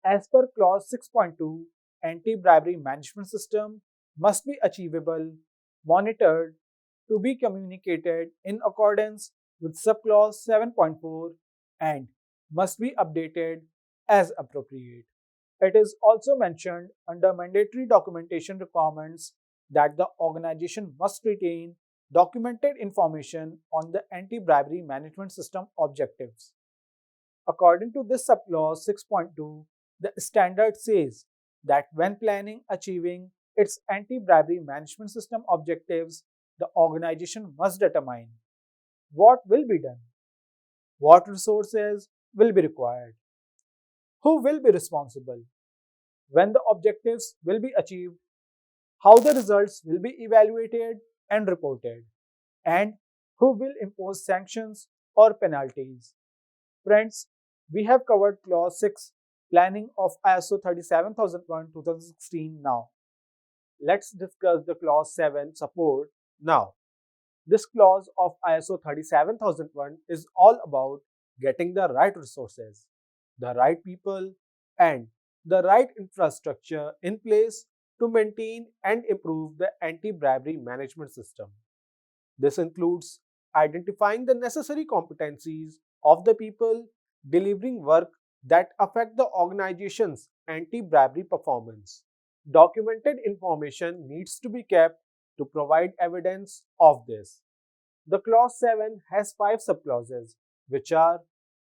As per clause 6.2, anti-bribery management system must be achievable, monitored, to be communicated in accordance with subclause 7.4, and must be updated as appropriate. It is also mentioned under mandatory documentation requirements that the organization must retain documented information on the anti-bribery management system objectives. According to this subclause 6.2, the standard says that when planning achieving its anti-bribery management system objectives, the organization must determine what will be done, what resources will be required, who will be responsible, when the objectives will be achieved, how the results will be evaluated and reported, and who will impose sanctions or penalties. Friends, we have covered Clause 6 planning of ISO 37001 2016 now. Let's discuss the Clause 7 support now. This clause of ISO 37001 is all about getting the right resources, the right people, and the right infrastructure in place to maintain and improve the anti bribery management system. This includes identifying the necessary competencies of the people delivering work that affect the organization's anti bribery performance. Documented information needs to be kept to provide evidence of this. The clause 7 has 5 subclauses, which are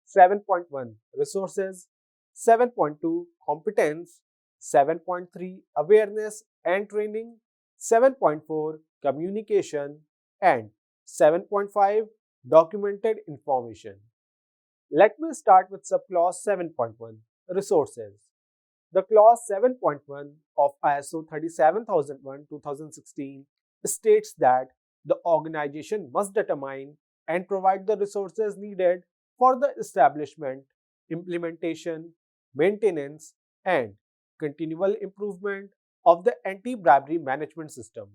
7.1 Resources, 7.2 Competence, 7.3 Awareness and Training, 7.4 Communication, and 7.5 Documented Information. Let me start with subclause 7.1 Resources. The clause 7.1 of ISO 37001 2016 states that the organization must determine and provide the resources needed for the establishment, implementation, maintenance, and continual improvement of the anti bribery management system.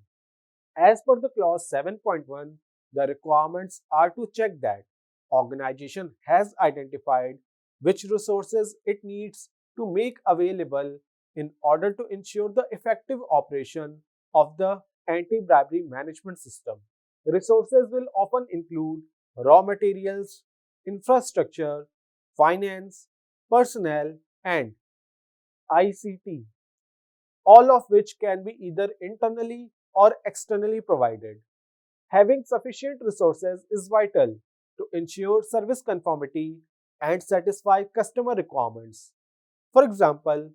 As per the clause 7.1, the requirements are to check that organization has identified which resources it needs to make available in order to ensure the effective operation of the anti-bribery management system. Resources will often include raw materials, infrastructure, finance, personnel, and ICT, all of which can be either internally or externally provided. Having sufficient resources is vital to ensure service conformity and satisfy customer requirements. For example,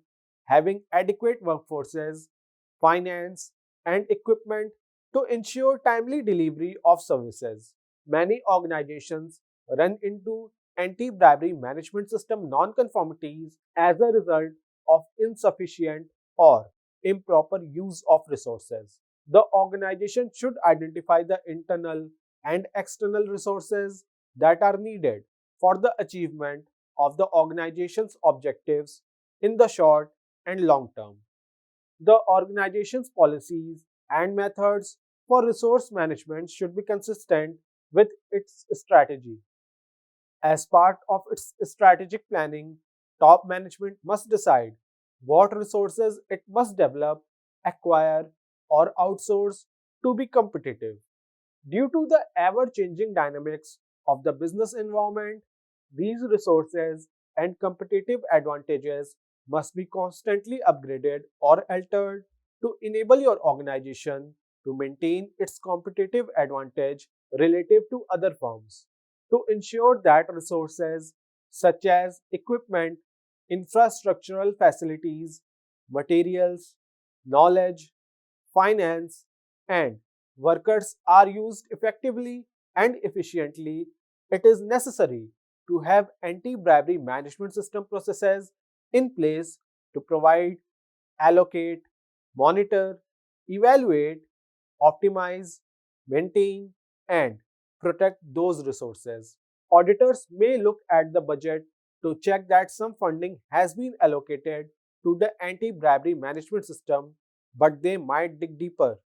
having adequate workforces, finance, and equipment to ensure timely delivery of services. Many organizations run into anti bribery management system non-conformities as a result of insufficient or improper use of resources. The organization should identify the internal and external resources that are needed for the achievement of the organization's objectives in the short and long term. The organization's policies and methods for resource management should be consistent with its strategy. As part of its strategic planning, top management must decide what resources it must develop, acquire, or outsource to be competitive. Due to the ever changing dynamics of the business environment, these resources and competitive advantages must be constantly upgraded or altered to enable your organization to maintain its competitive advantage relative to other firms. To ensure that resources such as equipment, infrastructural facilities, materials, knowledge, finance, and workers are used effectively and efficiently, it is necessary to have anti bribery management system processes in place to provide, allocate, monitor, evaluate, optimize, maintain, and protect those resources. Auditors may look at the budget to check that some funding has been allocated to the anti bribery management system, but they might dig deeper,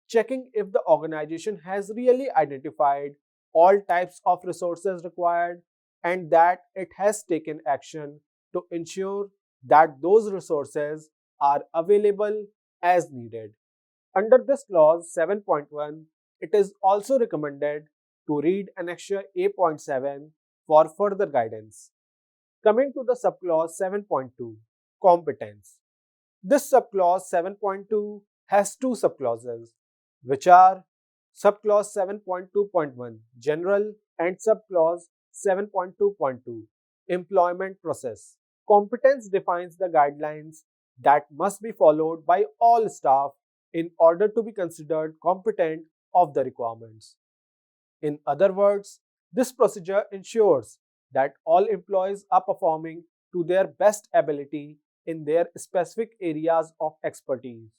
checking if the organization has really identified all types of resources required and that it has taken action to ensure that those resources are available as needed. Under this clause 7.1, it is also recommended to read Annexure A.7 for further guidance. Coming to the subclause 7.2, Competence. This subclause 7.2 has two subclauses, which are subclause 7.2.1 General and subclause 7.2.2 Employment Process. Competence defines the guidelines that must be followed by all staff in order to be considered competent of the requirements. In other words, this procedure ensures that all employees are performing to their best ability in their specific areas of expertise.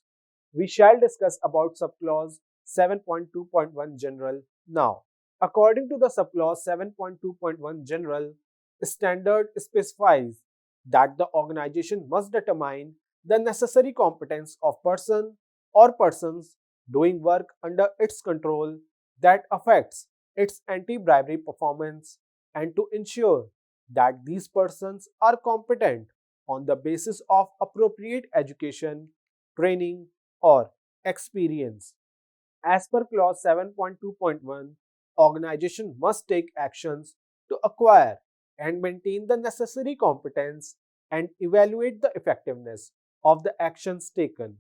We shall discuss about subclause 7.2.1 general now. According to the subclause 7.2.1 general, standard specifies that the organization must determine the necessary competence of person or persons doing work under its control that affects its anti-bribery performance and to ensure that these persons are competent on the basis of appropriate education, training, or experience. As per clause 7.2.1, organization must take actions to acquire and maintain the necessary competence and evaluate the effectiveness of the actions taken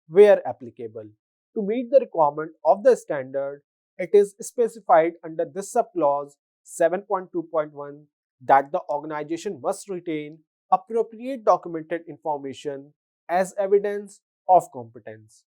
where applicable. To meet the requirement of the standard, it is specified under this subclause 7.2.1 that the organization must retain appropriate documented information as evidence of competence.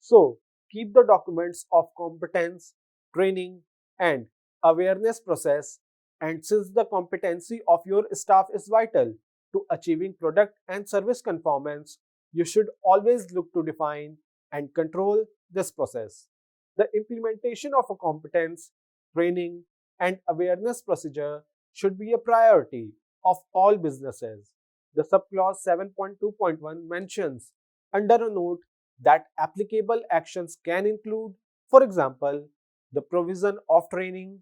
So, keep the documents of competence, training, and awareness process. And since the competency of your staff is vital to achieving product and service conformance, you should always look to define and control this process. The implementation of a competence, training, and awareness procedure should be a priority of all businesses. The subclause 7.2.1 mentions under a note that applicable actions can include, for example, the provision of training,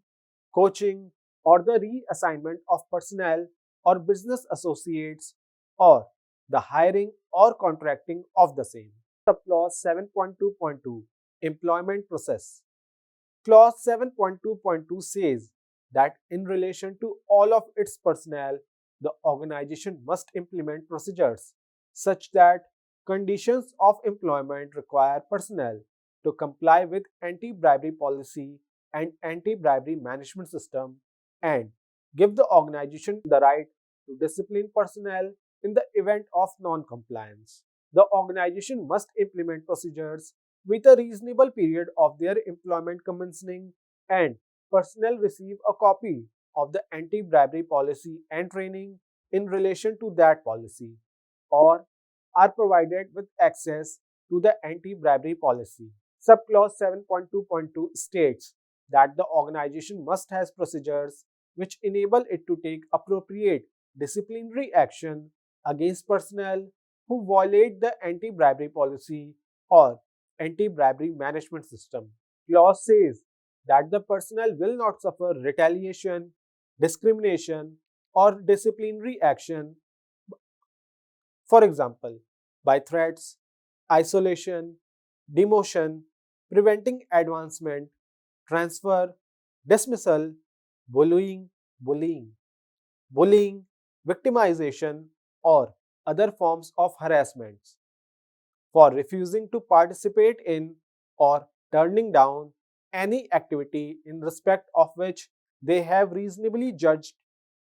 coaching, or the reassignment of personnel or business associates, or the hiring or contracting of the same. Subclause 7.2.2 Employment Process. Clause 7.2.2 says that in relation to all of its personnel, the organization must implement procedures such that conditions of employment require personnel to comply with anti-bribery policy and anti-bribery management system and give the organization the right to discipline personnel in the event of non-compliance. The organization must implement procedures with a reasonable period of their employment commencing and personnel receive a copy of the anti-bribery policy and training in relation to that policy or are provided with access to the anti-bribery policy. Subclause 7.2.2 states that the organization must have procedures which enable it to take appropriate disciplinary action against personnel who violate the anti-bribery policy or anti-bribery management system. Clause says that the personnel will not suffer retaliation, discrimination, or disciplinary action, for example, by threats, isolation, demotion, preventing advancement, transfer, dismissal, bullying, bullying, bullying, victimization, or other forms of harassment, for refusing to participate in or turning down any activity in respect of which they have reasonably judged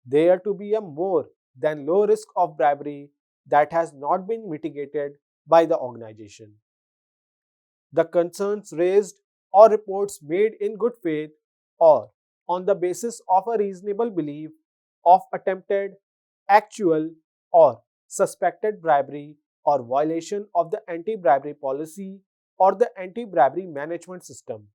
there to be a more than low risk of bribery that has not been mitigated by the organization. The concerns raised or reports made in good faith or on the basis of a reasonable belief of attempted, actual, or suspected bribery or violation of the anti-bribery policy or the anti-bribery management system,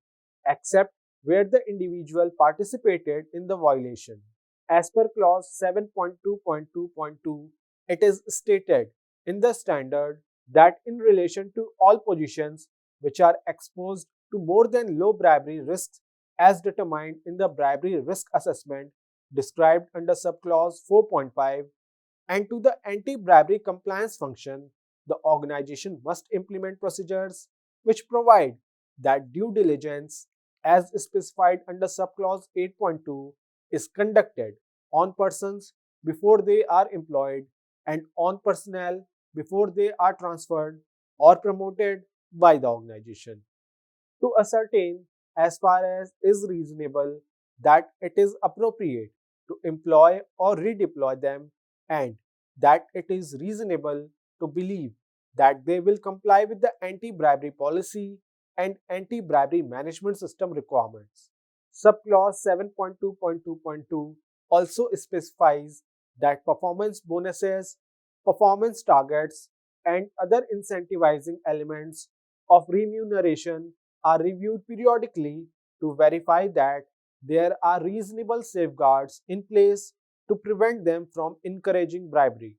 except where the individual participated in the violation. As per clause 7.2.2.2, it is stated in the standard that in relation to all positions which are exposed to more than low bribery risks as determined in the bribery risk assessment described under subclause 4.5 and to the anti-bribery compliance function, the organization must implement procedures which provide that due diligence as specified under subclause 8.2 is conducted on persons before they are employed and on personnel before they are transferred or promoted by the organization to ascertain as far as is reasonable that it is appropriate to employ or redeploy them and that it is reasonable to believe that they will comply with the anti-bribery policy and anti-bribery management system requirements. Subclause 7.2.2.2 also specifies that performance bonuses, performance targets, and other incentivizing elements of remuneration are reviewed periodically to verify that there are reasonable safeguards in place to prevent them from encouraging bribery.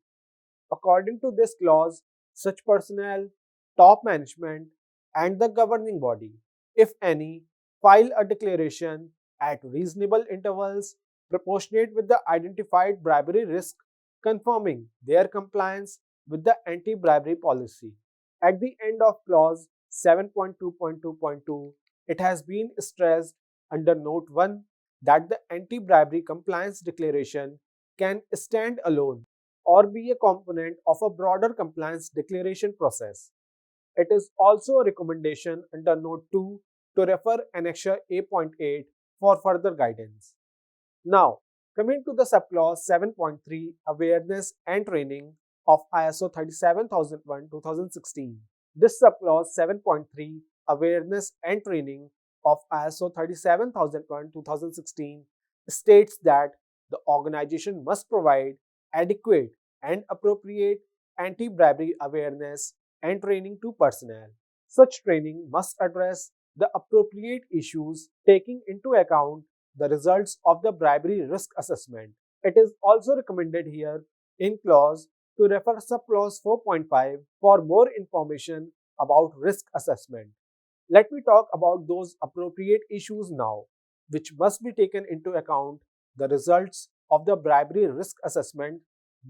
According to this clause, such personnel, top management, and the governing body, if any, file a declaration at reasonable intervals proportionate with the identified bribery risk, confirming their compliance with the anti bribery policy. At the end of clause 7.2.2.2, it has been stressed under Note 1 that the anti bribery compliance declaration can stand alone or be a component of a broader compliance declaration process. It is also a recommendation under Note 2 to refer Annexure A.8 for further guidance. Now, coming to the subclause 7.3 Awareness and Training of ISO 37001-2016. This subclause 7.3 Awareness and Training of ISO 37001-2016 states that the organization must provide adequate and appropriate anti-bribery awareness and training to personnel. Such training must address the appropriate issues taking into account the results of the bribery risk assessment. It is also recommended here in clause to refer subclause 4.5 for more information about risk assessment. Let me talk about those appropriate issues now, which must be taken into account the results of the bribery risk assessment.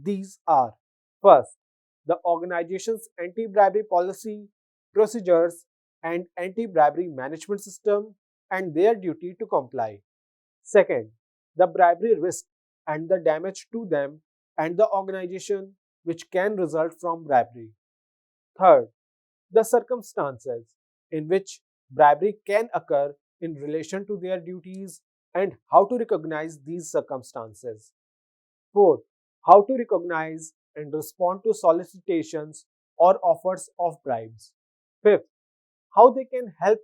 These are: first, the organization's anti-bribery policy, procedures, and anti-bribery management system and their duty to comply. Second, the bribery risk and the damage to them and the organization which can result from bribery. Third, the circumstances in which bribery can occur in relation to their duties and how to recognize these circumstances. Fourth, how to recognize and respond to solicitations or offers of bribes. Fifth, how they can help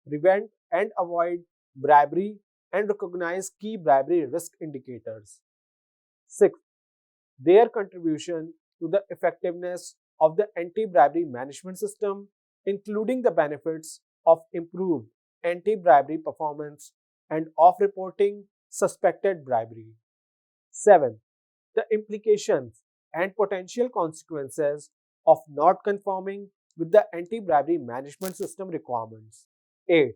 prevent and avoid bribery and recognize key bribery risk indicators. Sixth, their contribution to the effectiveness of the anti bribery management system, including the benefits of improved anti bribery performance and of reporting suspected bribery. 7. The implications and potential consequences of not conforming with the anti bribery management system requirements. 8.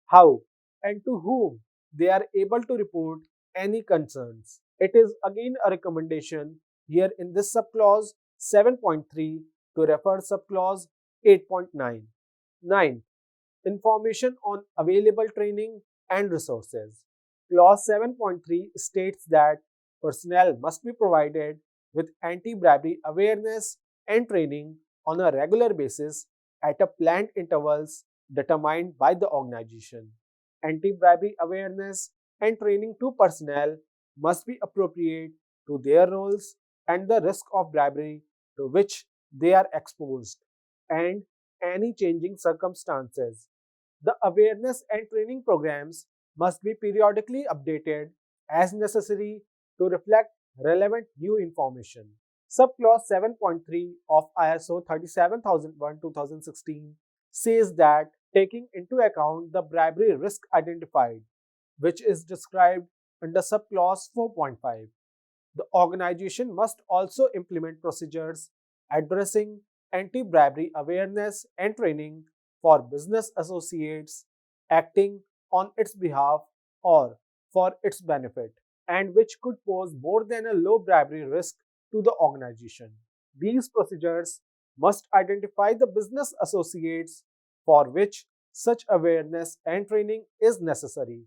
How and to whom they are able to report any concerns. It is again a recommendation here in this subclause 7.3 to refer subclause 8.9. 9. Information on available training and resources. Clause 7.3 states that personnel must be provided with anti-bribery awareness and training on a regular basis at a planned intervals determined by the organization. Anti-bribery awareness and training to personnel must be appropriate to their roles and the risk of bribery to which they are exposed and any changing circumstances. The awareness and training programs must be periodically updated as necessary to reflect relevant new information. Subclause 7.3 of ISO 37001-2016 says that taking into account the bribery risk identified, which is described under subclause 4.5, the organization must also implement procedures addressing anti-bribery awareness and training for business associates acting on its behalf or for its benefit, and which could pose more than a low bribery risk to the organization. These procedures must identify the business associates for which such awareness and training is necessary,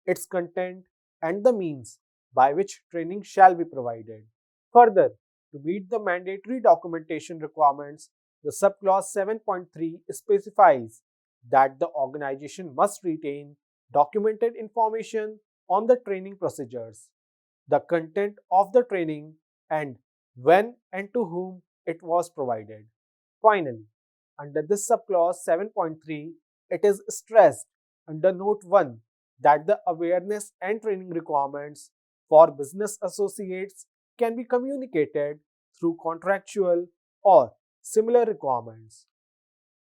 its content, and the means by which training shall be provided. Further, to meet the mandatory documentation requirements, the subclause 7.3 specifies that the organization must retain documented information on the training procedures, the content of the training, and when and to whom it was provided. Finally, under this subclause 7.3, it is stressed under Note 1 that the awareness and training requirements for business associates can be communicated through contractual or similar requirements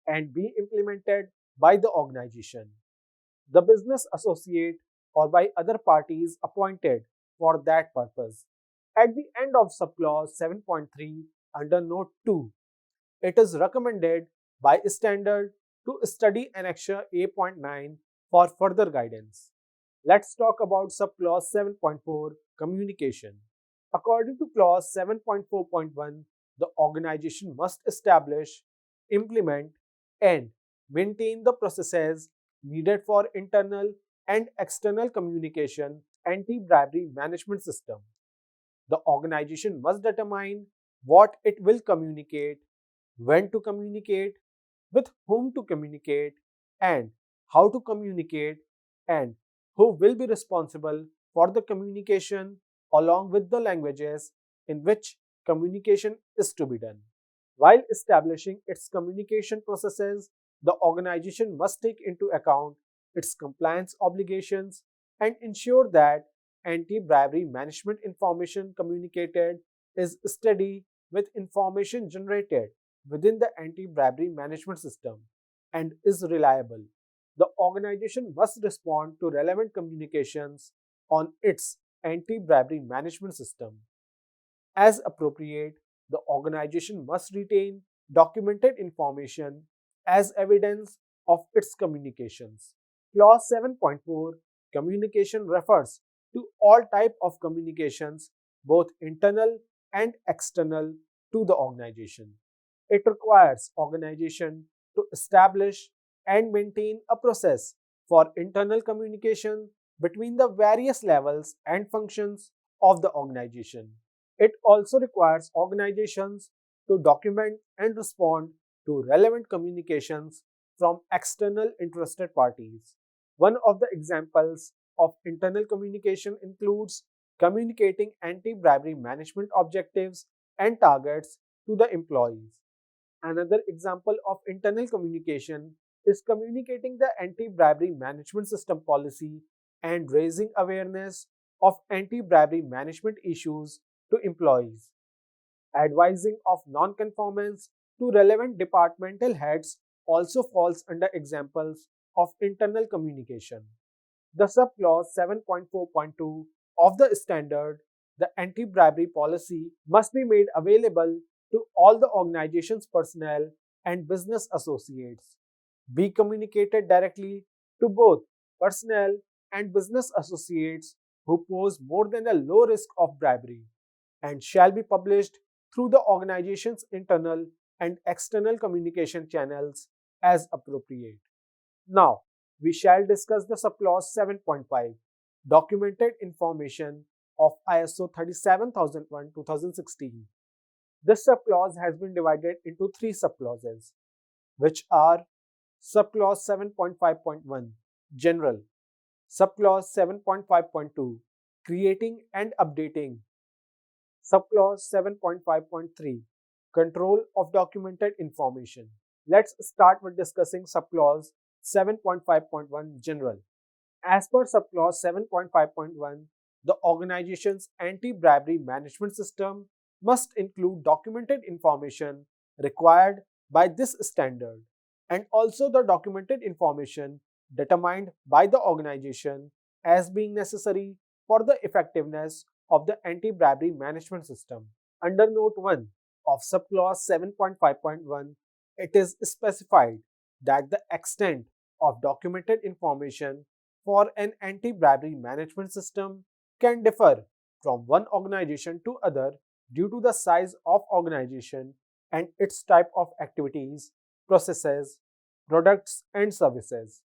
and be implemented by the organization, the business associate, or by other parties appointed for that purpose. At the end of subclause 7.3 under note 2, it is recommended by standard to study annexure A.9 for further guidance. Let's talk about subclause 7.4 communication. According to clause 7.4.1, the organization must establish, implement, and maintain the processes needed for internal and external communication anti-bribery management system. The organization must determine what it will communicate, when to communicate, with whom to communicate, and how to communicate, and who will be responsible for the communication along with the languages in which communication is to be done. While establishing its communication processes, the organization must take into account its compliance obligations and ensure that anti bribery management information communicated is steady with information generated within the anti bribery management system and is reliable. The organization must respond to relevant communications on its anti bribery management system. As appropriate, the organization must retain documented information as evidence of its communications. Clause 7.4 communication refers to all type of communications, both internal and external, to the organization. It requires organization to establish and maintain a process for internal communication between the various levels and functions of the organization. It also requires organizations to document and respond to relevant communications from external interested parties. One of the examples of internal communication includes communicating anti bribery management objectives and targets to the employees. Another example of internal communication is communicating the anti bribery management system policy and raising awareness of anti bribery management issues to employees. Advising of non-conformance to relevant departmental heads also falls under examples of internal communication. The subclause 7.4.2 of the standard, the anti-bribery policy must be made available to all the organization's personnel and business associates. Be communicated directly to both personnel and business associates who pose more than a low risk of bribery and shall be published through the organization's internal and external communication channels as appropriate. Now, we shall discuss the subclause 7.5 documented information of ISO 37001 2016. This subclause has been divided into three subclauses, which are subclause 7.5.1 general, subclause 7.5.2 creating and updating, subclause 7.5.3 control of documented information. Let's start with discussing subclause 7.5.1 general. As per subclause 7.5.1, the organization's anti-bribery management system must include documented information required by this standard and also the documented information determined by the organization as being necessary for the effectiveness of the anti-bribery management system. Under Note 1 of subclause 7.5.1, it is specified that the extent of documented information for an anti-bribery management system can differ from one organization to other due to the size of organization and its type of activities, processes, products and services.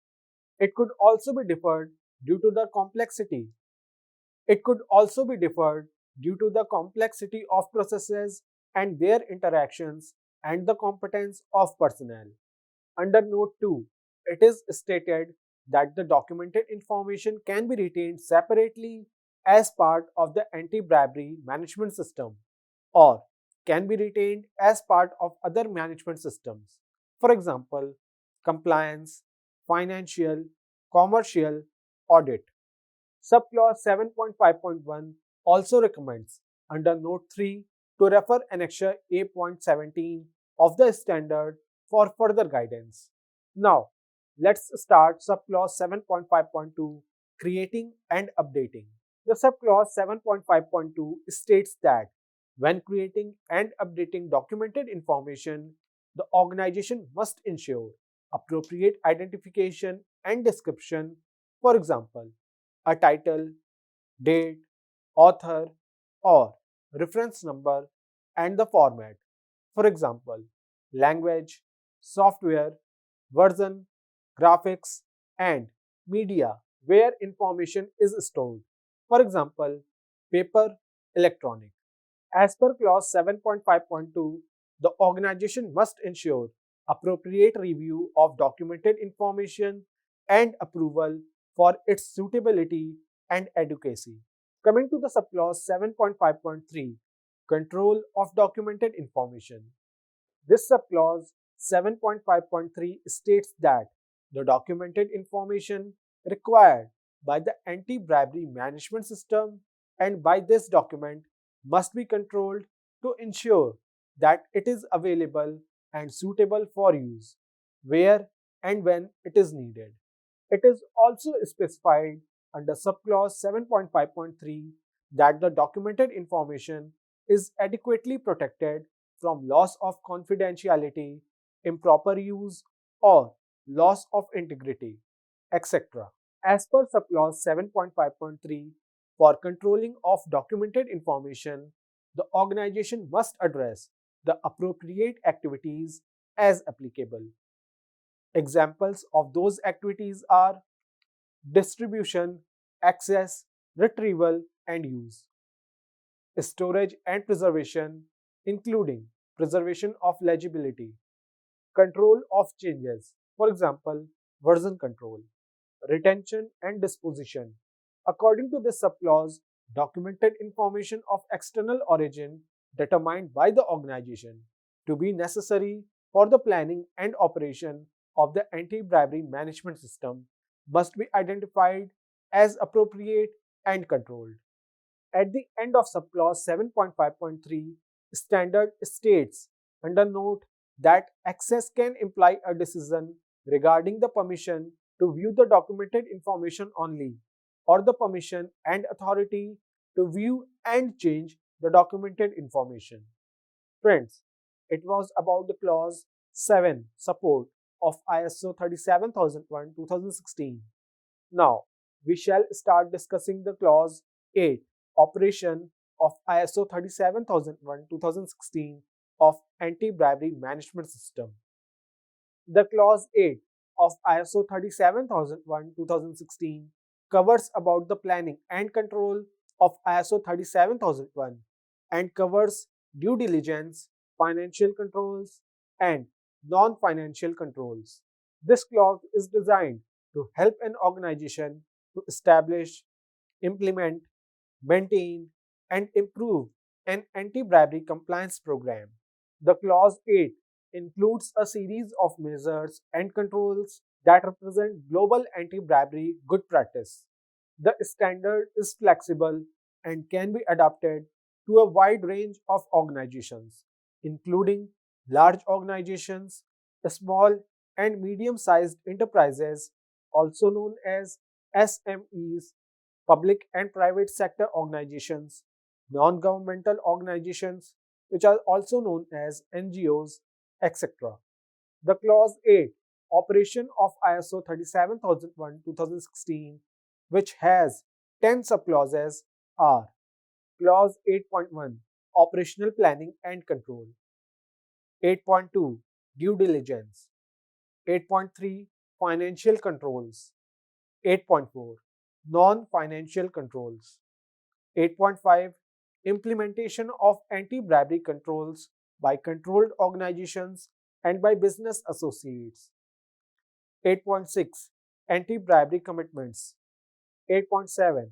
It could also be differed due to the complexity. It could also be differed due to the complexity of processes and their interactions and the competence of personnel. Under Note 2, it is stated that the documented information can be retained separately as part of the anti-bribery management system or can be retained as part of other management systems. For example, compliance, financial, commercial, audit. Subclause 7.5.1 also recommends under Note 3 to refer Annexure A.17 of the standard for further guidance. Now, let's start subclause 7.5.2 creating and updating. The subclause 7.5.2 states that when creating and updating documented information, the organization must ensure appropriate identification and description, for example, a title, date, author, or reference number, and the format. For example, language, software, version, graphics, and media where information is stored. For example, paper, electronic. As per clause 7.5.2, the organization must ensure appropriate review of documented information and approval for its suitability and adequacy. Coming to the subclause 7.5.3, control of documented information. This subclause 7.5.3 states that the documented information required by the anti-bribery management system and by this document must be controlled to ensure that it is available and suitable for use where and when it is needed. It is also specified under subclause 7.5.3 that the documented information is adequately protected from loss of confidentiality, improper use, or loss of integrity, etc. As per subclause 7.5.3, for controlling of documented information, the organization must address the appropriate activities as applicable. Examples of those activities are distribution, access, retrieval, and use, storage and preservation, including preservation of legibility, control of changes, for example, version control, retention and disposition. According to this subclause, documented information of external origin determined by the organization to be necessary for the planning and operation of the anti-bribery management system must be identified as appropriate and controlled. At the end of subclause 7.5.3, standard states under note that access can imply a decision regarding the permission to view the documented information only or the permission and authority to view and change the documented information. Friends, it was about the clause 7 support of ISO 37001 2016. Now, we shall start discussing the clause 8 operation of ISO 37001 2016 of anti-bribery management system. The clause 8 of ISO 37001 2016 covers about the planning and control of ISO 37001 and covers due diligence, financial controls, and non-financial controls. This clause is designed to help an organization to establish, implement, maintain, and improve an anti-bribery compliance program. The Clause 8 includes a series of measures and controls that represent global anti-bribery good practice. The standard is flexible and can be adapted to a wide range of organizations, including large organizations, small and medium sized enterprises, also known as SMEs, public and private sector organizations, non governmental organizations, which are also known as NGOs, etc. The Clause 8 operation of ISO 37001 2016, which has 10 subclauses, are Clause 8.1 Operational Planning and Control, 8.2 Due Diligence, 8.3 Financial Controls, 8.4 Non financial controls, 8.5 Implementation of anti bribery controls by controlled organizations and by business associates, 8.6 Anti bribery commitments, 8.7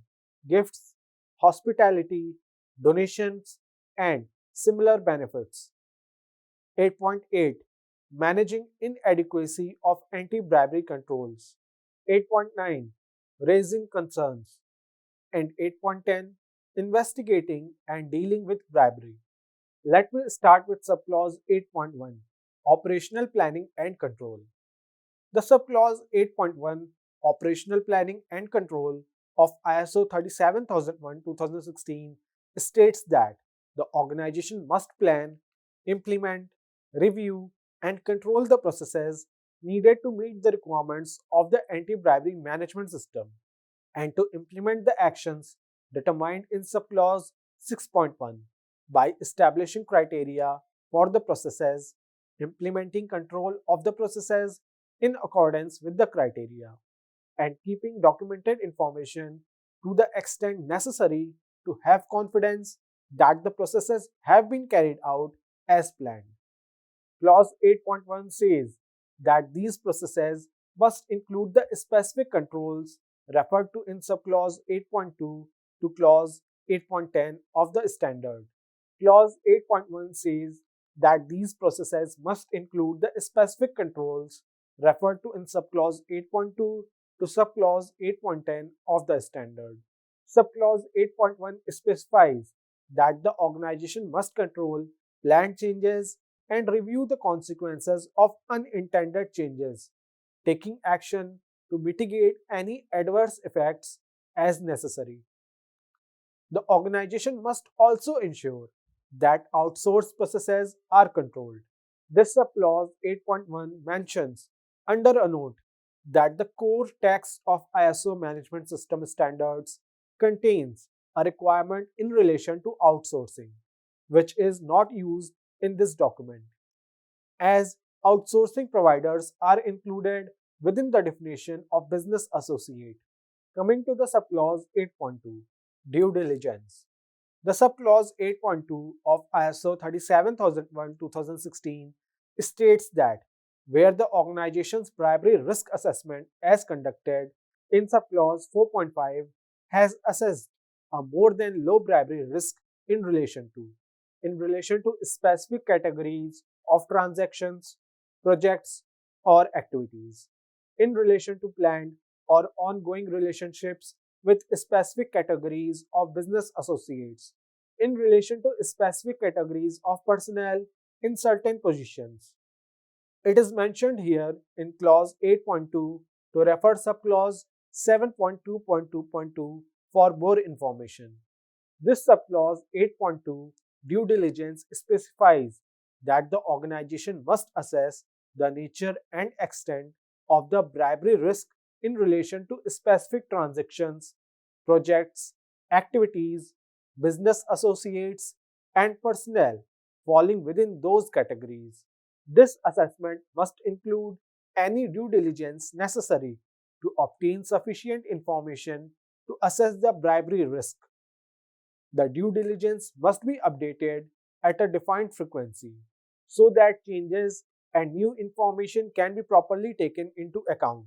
Gifts, hospitality, donations, and similar benefits, 8.8 Managing inadequacy of anti bribery controls, 8.9 Raising concerns, and 8.10 Investigating and dealing with bribery. Let me start with subclause 8.1, Operational Planning and Control. The subclause 8.1, Operational Planning and Control of ISO 37001:2016 states that the organization must plan, implement, review, and control the processes needed to meet the requirements of the anti-bribery management system and to implement the actions determined in subclause 6.1 by establishing criteria for the processes, implementing control of the processes in accordance with the criteria, and keeping documented information to the extent necessary to have confidence that the processes have been carried out as planned. Clause 8.1 says that these processes must include the specific controls referred to in subclause 8.2 to clause 8.10 of the standard. Clause 8.1 says that these processes must include the specific controls referred to in subclause 8.2 to subclause 8.10 of the standard. Subclause 8.1 specifies that the organization must control planned changes and review the consequences of unintended changes, taking action to mitigate any adverse effects as necessary. The organization must also ensure that outsourced processes are controlled. This subclause 8.1 mentions under a note that the core text of ISO management system standards contains a requirement in relation to outsourcing, which is not used in this document, as outsourcing providers are included within the definition of business associate. Coming to the subclause 8.2, due diligence. The subclause 8.2 of ISO 37001:2016 states that where the organization's bribery risk assessment as conducted in subclause 4.5 has assessed a more than low bribery risk in relation to specific categories of transactions, projects, or activities, in relation to planned or ongoing relationships with specific categories of business associates, in relation to specific categories of personnel in certain positions. It is mentioned here in clause 8.2 to refer subclause 7.2.2.2 for more information. This subclause 8.2 due diligence specifies that the organization must assess the nature and extent of the bribery risk in relation to specific transactions, projects, activities, business associates, and personnel falling within those categories. This assessment must include any due diligence necessary to obtain sufficient information to assess the bribery risk. The due diligence must be updated at a defined frequency so that changes and new information can be properly taken into account.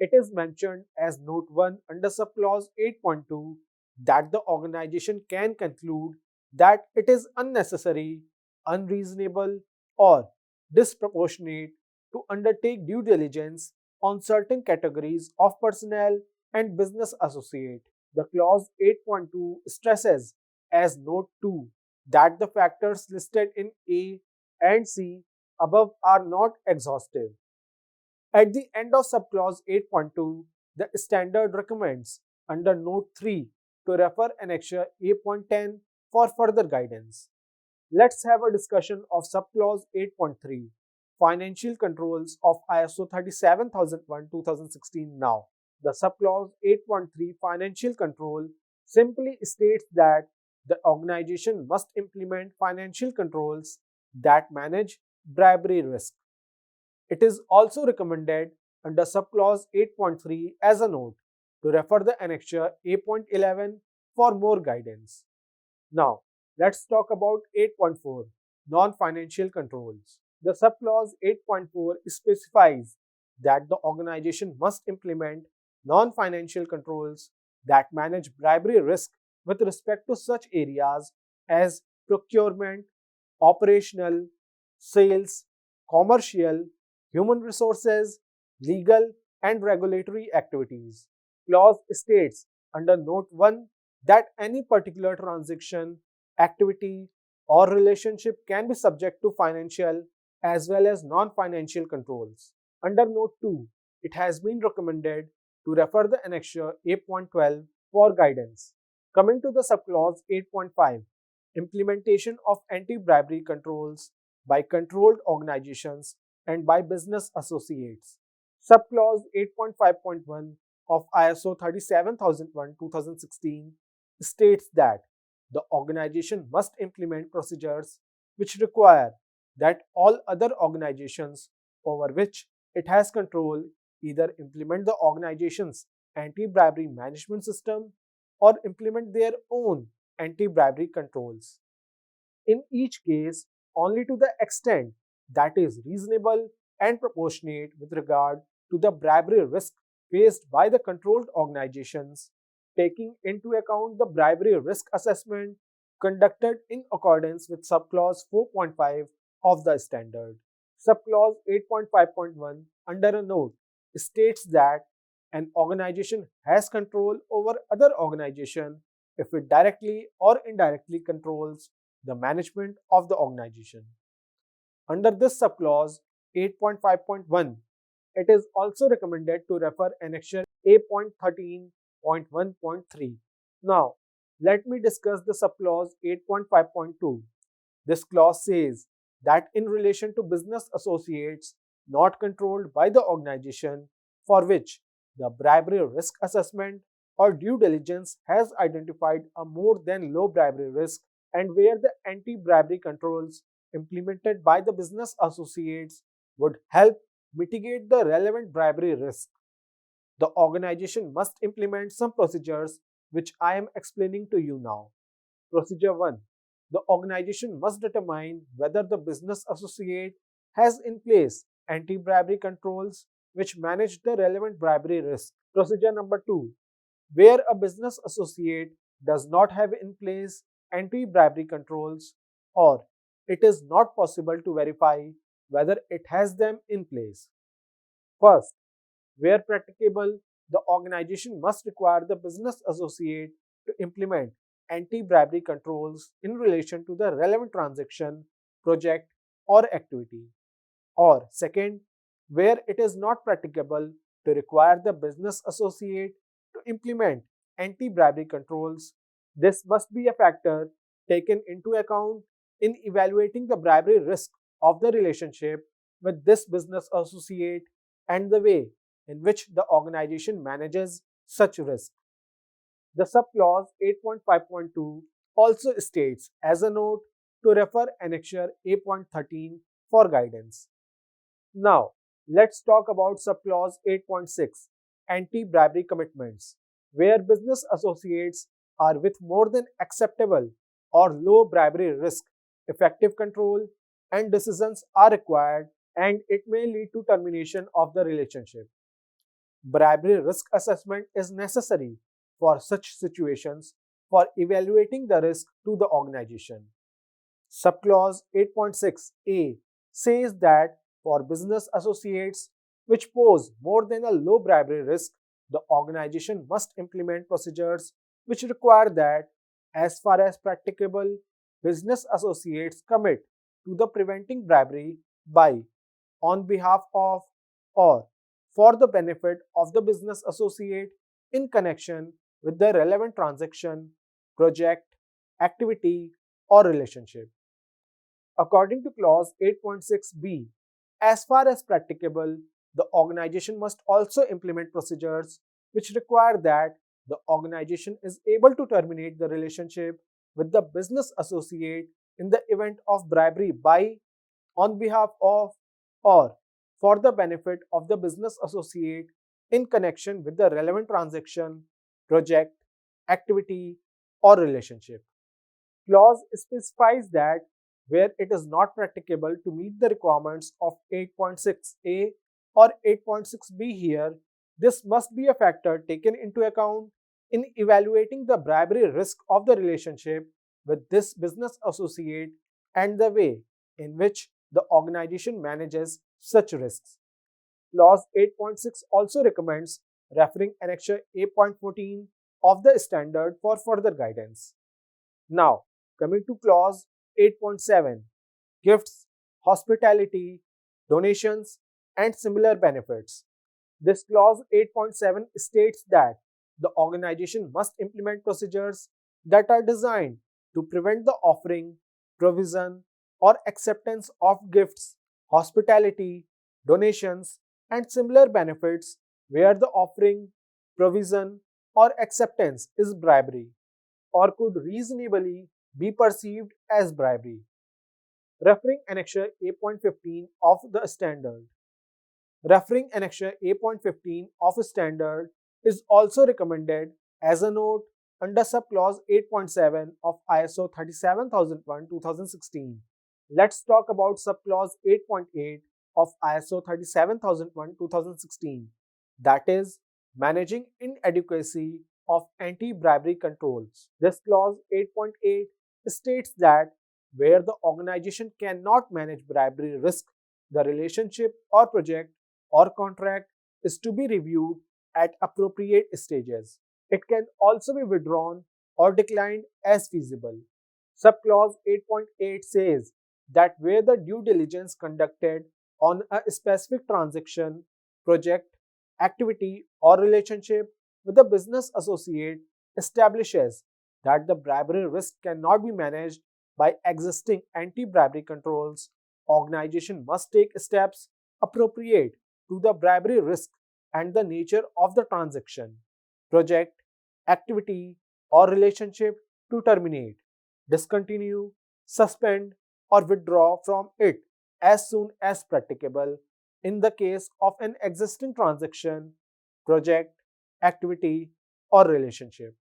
It is mentioned as Note 1 under subclause 8.2 that the organization can conclude that it is unnecessary, unreasonable, or disproportionate to undertake due diligence on certain categories of personnel and business associate. The clause 8.2 stresses as Note 2 that the factors listed in A and C above are not exhaustive. At the end of subclause 8.2, the standard recommends under Note 3 to refer Annexure 8.10 for further guidance. Let's have a discussion of subclause 8.3, Financial Controls of ISO 37001:2016 now. The subclause 8.3 Financial Control simply states that the organization must implement financial controls that manage bribery risk. It is also recommended under subclause 8.3 as a note to refer the annexure 8.11 for more guidance. Now, let's talk about 8.4, non-financial controls. The subclause 8.4 specifies that the organization must implement non-financial controls that manage bribery risk with respect to such areas as procurement, operational, sales, commercial, human resources, legal, and regulatory activities. Clause states under Note 1 that any particular transaction, activity, or relationship can be subject to financial as well as non-financial controls. Under Note 2, it has been recommended to refer the Annexure 8.12 for guidance. Coming to the subclause 8.5, implementation of anti-bribery controls by controlled organizations and by business associates. Subclause 8.5.1 of ISO 37001-2016 states that the organization must implement procedures which require that all other organizations over which it has control either implement the organization's anti-bribery management system or implement their own anti-bribery controls. In each case, only to the extent that is reasonable and proportionate with regard to the bribery risk faced by the controlled organizations, taking into account the bribery risk assessment conducted in accordance with subclause 4.5 of the standard. Subclause 8.5.1 under a note states that an organization has control over other organization if it directly or indirectly controls the management of the organization. Under this subclause 8.5.1, it is also recommended to refer Annexure A.13.1.3. Now, let me discuss the subclause 8.5.2. This clause says that in relation to business associates not controlled by the organization for which the bribery risk assessment or due diligence has identified a more than low bribery risk and where the anti-bribery controls implemented by the business associates would help mitigate the relevant bribery risk. The organization must implement some procedures which I am explaining to you now. Procedure 1. The organization must determine whether the business associate has in place anti-bribery controls which manage the relevant bribery risk. Procedure number 2. Where a business associate does not have in place anti-bribery controls or it is not possible to verify whether it has them in place. First, where practicable, the organization must require the business associate to implement anti-bribery controls in relation to the relevant transaction, project, or activity. Or second, where it is not practicable to require the business associate to implement anti-bribery controls, this must be a factor taken into account in evaluating the bribery risk of the relationship with this business associate and the way in which the organization manages such risk. The subclause 8.5.2 also states as a note to refer Annexure A.13 for guidance. Now, let's talk about subclause 8.6 anti-bribery commitments, where business associates are with more than acceptable or low bribery risk, effective control, and decisions are required and it may lead to termination of the relationship. Bribery risk assessment is necessary for such situations for evaluating the risk to the organization. Subclause 8.6a says that for business associates which pose more than a low bribery risk, the organization must implement procedures which require that, as far as practicable, business associates commit to the preventing bribery by, on behalf of, or for the benefit of the business associate in connection with the relevant transaction, project, activity, or relationship. According to clause 8.6b, as far as practicable, the organization must also implement procedures which require that the organization is able to terminate the relationship with the business associate in the event of bribery by, on behalf of, or for the benefit of the business associate in connection with the relevant transaction, project, activity, or relationship. Clause specifies that where it is not practicable to meet the requirements of 8.6a or 8.6b here, this must be a factor taken into account in evaluating the bribery risk of the relationship with this business associate and the way in which the organization manages such risks. Clause 8.6 also recommends referring Annexure 8.14 of the standard for further guidance. Now, coming to Clause 8.7 Gifts, hospitality, donations, and similar benefits. This clause 8.7 states that the organization must implement procedures that are designed to prevent the offering, provision, or acceptance of gifts, hospitality, donations, and similar benefits where the offering, provision, or acceptance is bribery or could reasonably be perceived as bribery. Referring Annexure A.15 of the Standard. Referring Annexure A.15 of a standard is also recommended as a note under subclause 8.7 of ISO 37001:2016. Let's talk about subclause 8.8 of ISO 37001:2016, that is, managing inadequacy of anti-bribery controls. This clause 8.8 states that where the organization cannot manage bribery risk, the relationship or project or contract is to be reviewed at appropriate stages. It can also be withdrawn or declined as feasible. Subclause 8.8 says that where the due diligence conducted on a specific transaction, project, activity, or relationship with a business associate establishes that the bribery risk cannot be managed by existing anti-bribery controls, organization must take steps appropriate to the bribery risk and the nature of the transaction, project, activity, or relationship to terminate, discontinue, suspend, or withdraw from it as soon as practicable in the case of an existing transaction, project, activity, or relationship.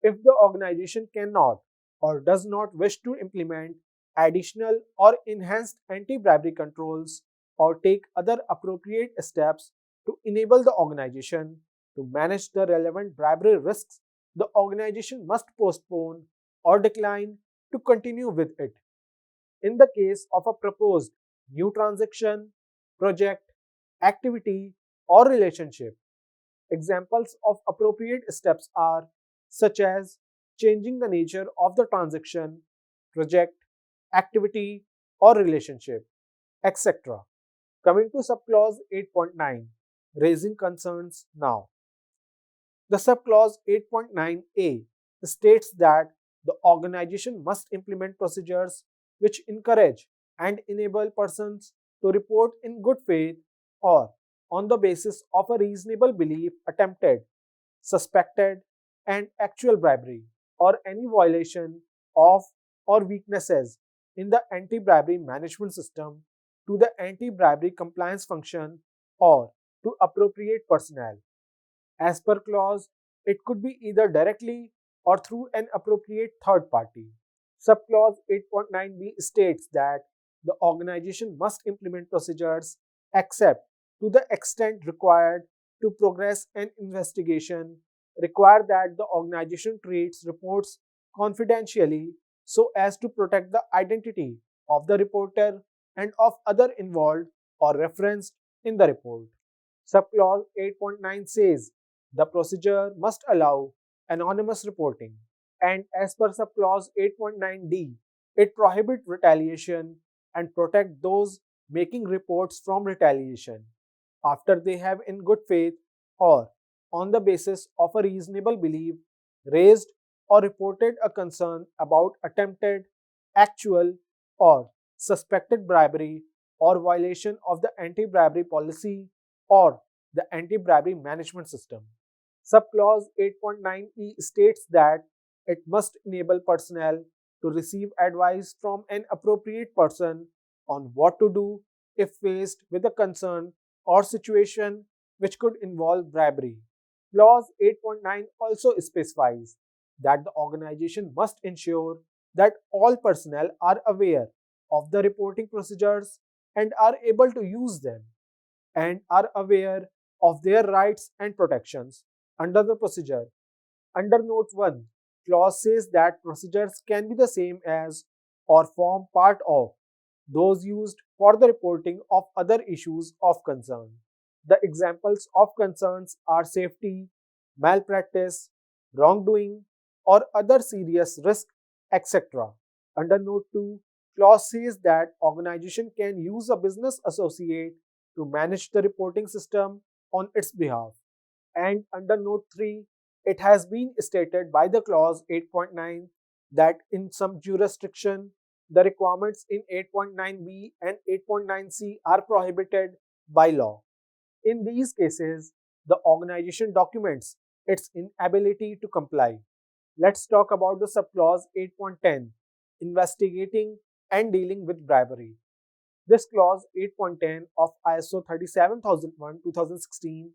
If the organization cannot or does not wish to implement additional or enhanced anti bribery controls or take other appropriate steps to enable the organization to manage the relevant bribery risks, the organization must postpone or decline to continue with it. In the case of a proposed new transaction, project, activity, or relationship, examples of appropriate steps are such as changing the nature of the transaction, project, activity, or relationship, etc. Coming to subclause 8.9, raising concerns now. The subclause 8.9a states that the organization must implement procedures which encourage and enable persons to report in good faith or on the basis of a reasonable belief attempted, suspected, and actual bribery or any violation of or weaknesses in the anti bribery management system to the anti bribery compliance function or to appropriate personnel. As per clause, it could be either directly or through an appropriate third party. Subclause 8.9b states that the organization must implement procedures except to the extent required to progress an investigation, require that the organization treats reports confidentially so as to protect the identity of the reporter and of other involved or referenced in the report. Subclause 8.9 says the procedure must allow anonymous reporting, and as per subclause 8.9d, it prohibits retaliation and protect those making reports from retaliation after they have in good faith or on the basis of a reasonable belief raised or reported a concern about attempted, actual, or suspected bribery or violation of the anti bribery policy or the anti bribery management system. Subclause 8.9e states that it must enable personnel to receive advice from an appropriate person on what to do if faced with a concern or situation which could involve bribery. Clause 8.9 also specifies that the organization must ensure that all personnel are aware of the reporting procedures and are able to use them and are aware of their rights and protections under the procedure. Under Note 1, clause says that procedures can be the same as or form part of those used for the reporting of other issues of concern. The examples of concerns are safety, malpractice, wrongdoing, or other serious risk, etc. Under Note 2, Clause says that organization can use a business associate to manage the reporting system on its behalf. And under Note 3, it has been stated by the clause 8.9 that in some jurisdiction, the requirements in 8.9b and 8.9c are prohibited by law. In these cases, the organization documents its inability to comply. Let's talk about the subclause 8.10, investigating and dealing with bribery. This clause 8.10 of ISO 37001-2016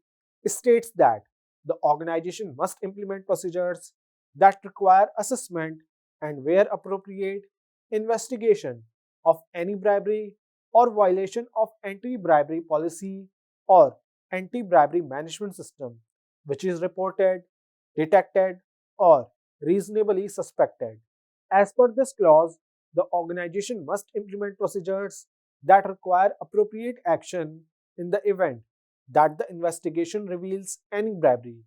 states that the organization must implement procedures that require assessment and, where appropriate, investigation of any bribery or violation of anti-bribery policy or anti-bribery management system which is reported, detected, or reasonably suspected. As per this clause, the organization must implement procedures that require appropriate action in the event that the investigation reveals any bribery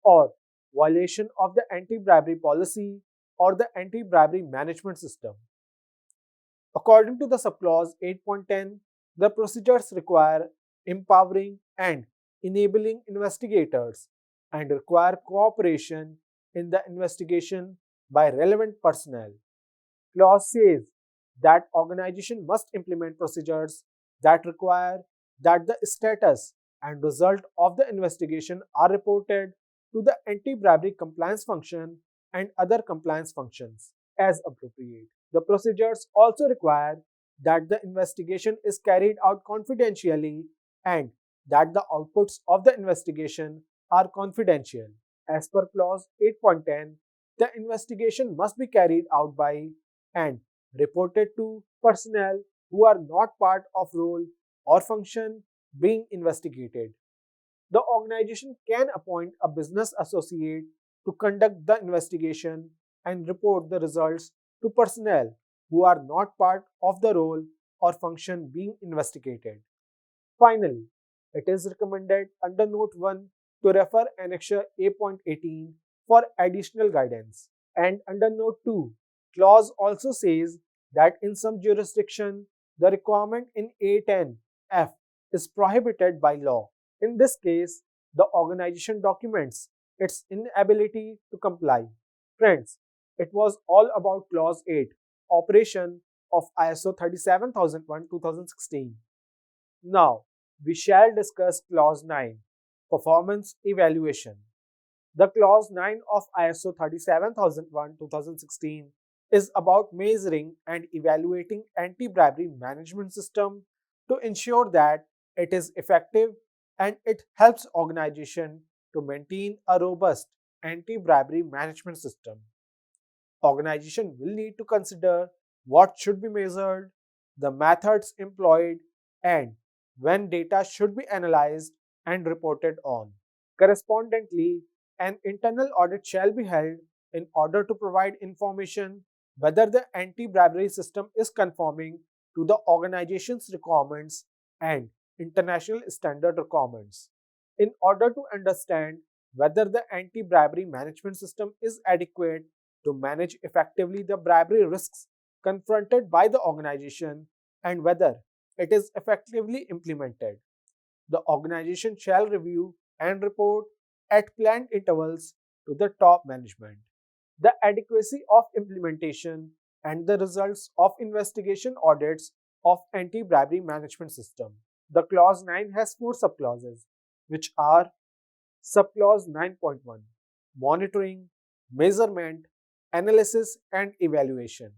or violation of the anti-bribery policy or the anti-bribery management system. According to the subclause 8.10, the procedures require empowering and enabling investigators and require cooperation in the investigation by relevant personnel. Clause says that organization must implement procedures that require that the status and result of the investigation are reported to the anti-bribery compliance function and other compliance functions as appropriate. The procedures also require that the investigation is carried out confidentially and that the outputs of the investigation are confidential. As per clause 8.10, the investigation must be carried out by and reported to personnel who are not part of role or function being investigated. The organization can appoint a business associate to conduct the investigation and report the results to personnel who are not part of the role or function being investigated. Finally, it is recommended under Note 1 to refer Annexure A.18 for additional guidance. And under Note 2, clause also says that in some jurisdiction, the requirement in A10F is prohibited by law. In this case, the organization documents its inability to comply. Friends, it was all about Clause 8, operation of ISO 37001-2016. Now, we shall discuss Clause 9, performance evaluation. The Clause 9 of ISO 37001-2016 is about measuring and evaluating anti-bribery management system to ensure that it is effective and it helps organization to maintain a robust anti-bribery management system. Organization will need to consider what should be measured, the methods employed, and when data should be analyzed and reported on. Correspondingly, an internal audit shall be held in order to provide information whether the anti-bribery system is conforming to the organization's requirements and international standard requirements. In order to understand whether the anti-bribery management system is adequate to manage effectively the bribery risks confronted by the organization and whether it is effectively implemented, the organization shall review and report at planned intervals to the top management. The adequacy of implementation and the results of investigation audits of anti-bribery management system. The clause 9 has four subclauses, which are subclause 9.1, monitoring, measurement, analysis and evaluation.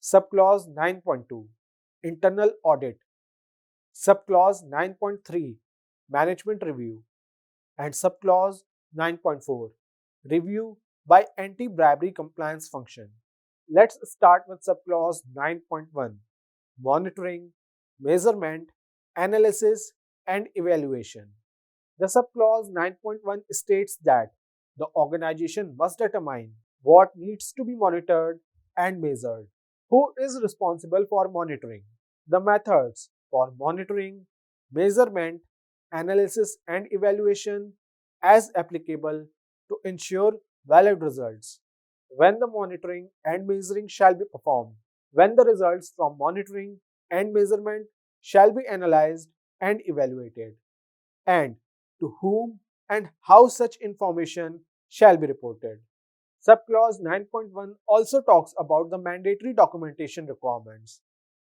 Subclause 9.2, internal audit. Subclause 9.3, management review. And subclause 9.4, review by anti-bribery compliance function. Let's start with subclause 9.1, monitoring, measurement, analysis and evaluation. The subclause 9.1 states that the organization must determine what needs to be monitored and measured, who is responsible for monitoring, the methods for monitoring, measurement, analysis and evaluation as applicable to ensure valid results, when the monitoring and measuring shall be performed, when the results from monitoring and measurement shall be analyzed and evaluated, and to whom and how such information shall be reported. Subclause 9.1 also talks about the mandatory documentation requirements.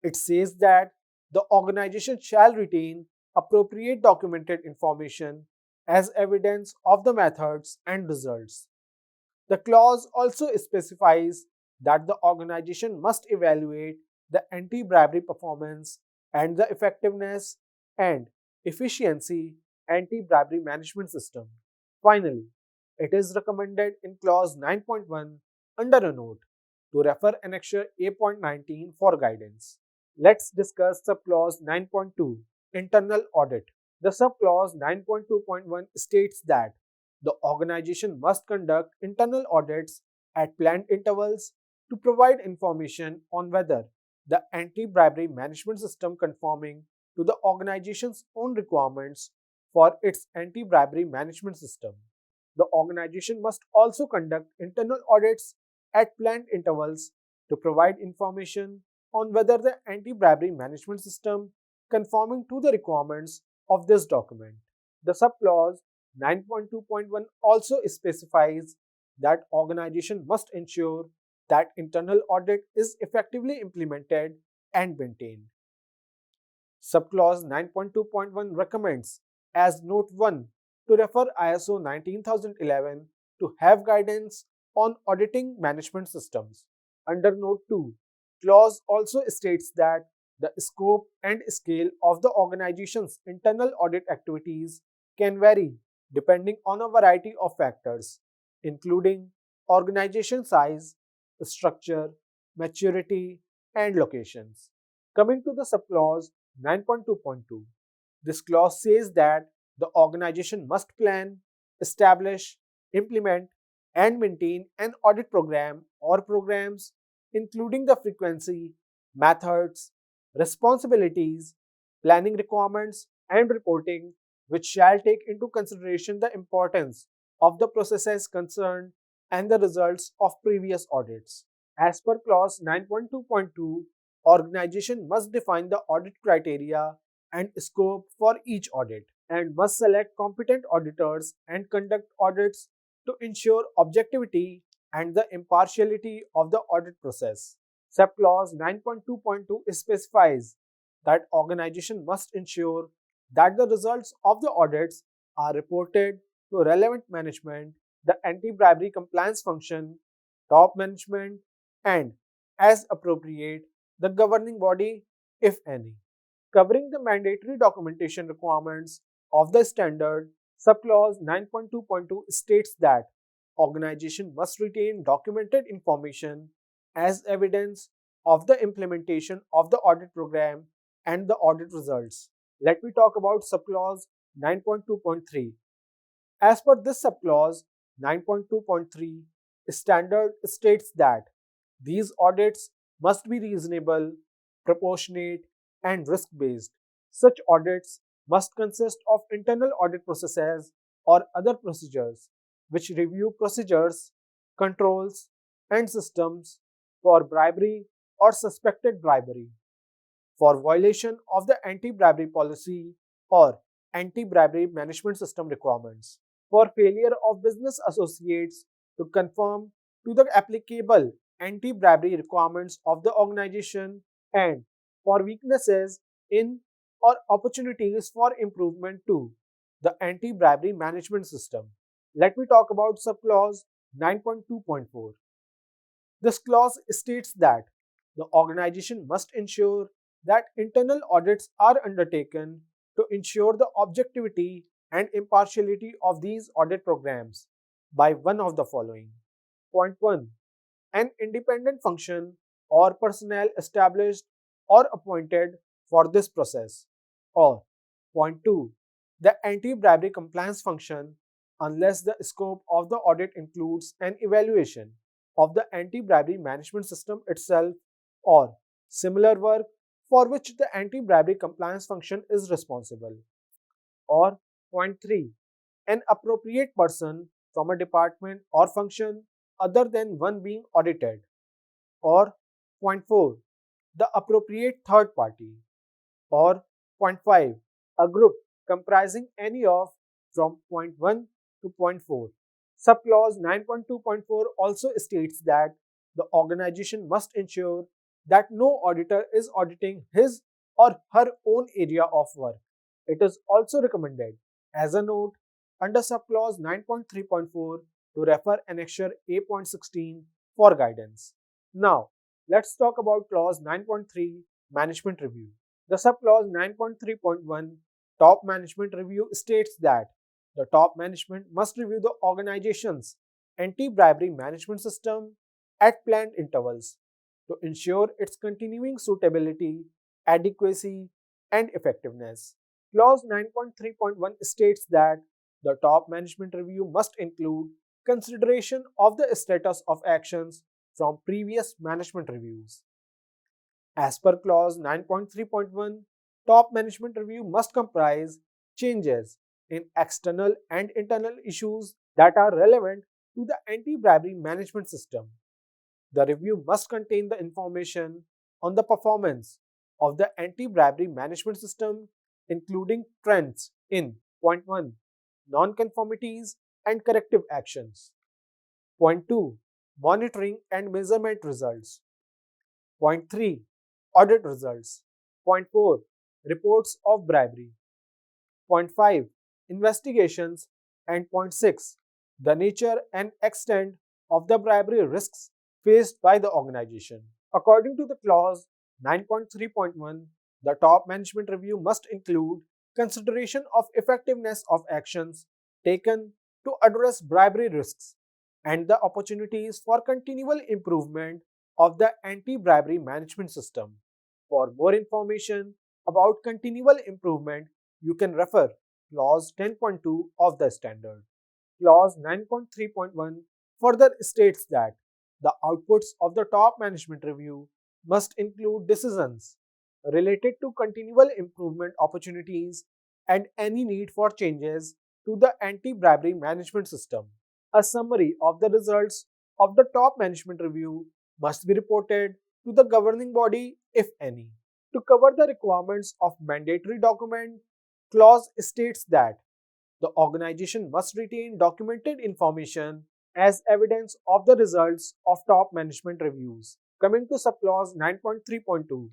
It says that the organization shall retain appropriate documented information as evidence of the methods and results. The clause also specifies that the organization must evaluate the anti bribery performance and the effectiveness and efficiency anti bribery management system. Finally, it is recommended in clause 9.1 under a note to refer annexure A.19 for guidance. Let's discuss subclause 9.2 internal audit. The subclause 9.2.1 states that the organization must conduct internal audits at planned intervals to provide information on whether the anti-bribery management system conforming to the organization's own requirements for its anti-bribery management system. The organization must also conduct internal audits at planned intervals to provide information on whether the anti-bribery management system conforming to the requirements of this document. The subclause 9.2.1 also specifies that organization must ensure that internal audit is effectively implemented and maintained. Subclause 9.2.1 recommends, as Note 1, to refer ISO 19011 to have guidance on auditing management systems. Under Note 2, clause also states that the scope and scale of the organization's internal audit activities can vary depending on a variety of factors, including organization size, structure, maturity, and locations. Coming to the subclause 9.2.2, this clause says that the organization must plan, establish, implement, and maintain an audit program or programs, including the frequency, methods, responsibilities, planning requirements, and reporting, which shall take into consideration the importance of the processes concerned and the results of previous audits. As per clause 9.2.2, organization must define the audit criteria and scope for each audit and must select competent auditors and conduct audits to ensure objectivity and the impartiality of the audit process. Subclause 9.2.2 specifies that organization must ensure that the results of the audits are reported to relevant management, the anti-bribery compliance function, top management, and, as appropriate, the governing body, if any. Covering the mandatory documentation requirements of the standard, subclause 9.2.2 states that organization must retain documented information as evidence of the implementation of the audit program and the audit results. Let me talk about subclause 9.2.3. As per this subclause 9.2.3, standard states that these audits must be reasonable, proportionate, and risk based. Such audits must consist of internal audit processes or other procedures which review procedures, controls, and systems for bribery or suspected bribery, for violation of the anti bribery policy or anti bribery management system requirements, for failure of business associates to conform to the applicable anti bribery requirements of the organization, and for weaknesses in or opportunities for improvement to the anti bribery management system. Let me talk about subclause 9.2.4. This clause states that the organization must ensure that internal audits are undertaken to ensure the objectivity and impartiality of these audit programs by one of the following. Point 1. An independent function or personnel established or appointed for this process. Or point 2. The anti-bribery compliance function unless the scope of the audit includes an evaluation of the anti-bribery management system itself or similar work for which the anti-bribery compliance function is responsible. Or point 3. An appropriate person from a department or function other than one being audited. Or point 4. the appropriate third party. Or point 5, a group comprising any of from point 1 to point 4. Subclause 9.2.4 also states that the organization must ensure that no auditor is auditing his or her own area of work. It is also recommended, as a note, under subclause 9.3.4 to refer annexure A.16 for guidance. Now, let's talk about clause 9.3 management review. The subclause 9.3.1 top management review states that the top management must review the organization's anti-bribery management system at planned intervals to ensure its continuing suitability, adequacy, and effectiveness. Clause 9.3.1 states that the top management review must include consideration of the status of actions from previous management reviews. As per clause 9.3.1, top management review must comprise changes in external and internal issues that are relevant to the anti-bribery management system. The review must contain the information on the performance of the anti-bribery management system, including trends in point 1, non-conformities and corrective actions. Point 2, monitoring and measurement results. Point 3, audit results. Point 4, reports of bribery. Point 5, investigations. And point 6, the nature and extent of the bribery risks faced by the organization. According to the clause 9.3.1, the top management review must include consideration of effectiveness of actions taken to address bribery risks and the opportunities for continual improvement of the anti-bribery management system. For more information about continual improvement, you can refer clause 10.2 of the standard. Clause 9.3.1 further states that the outputs of the top management review must include decisions related to continual improvement opportunities and any need for changes to the anti-bribery management system. A summary of the results of the top management review must be reported to the governing body, if any. To cover the requirements of mandatory document, clause states that the organization must retain documented information as evidence of the results of top management reviews. Coming to subclause 9.3.2,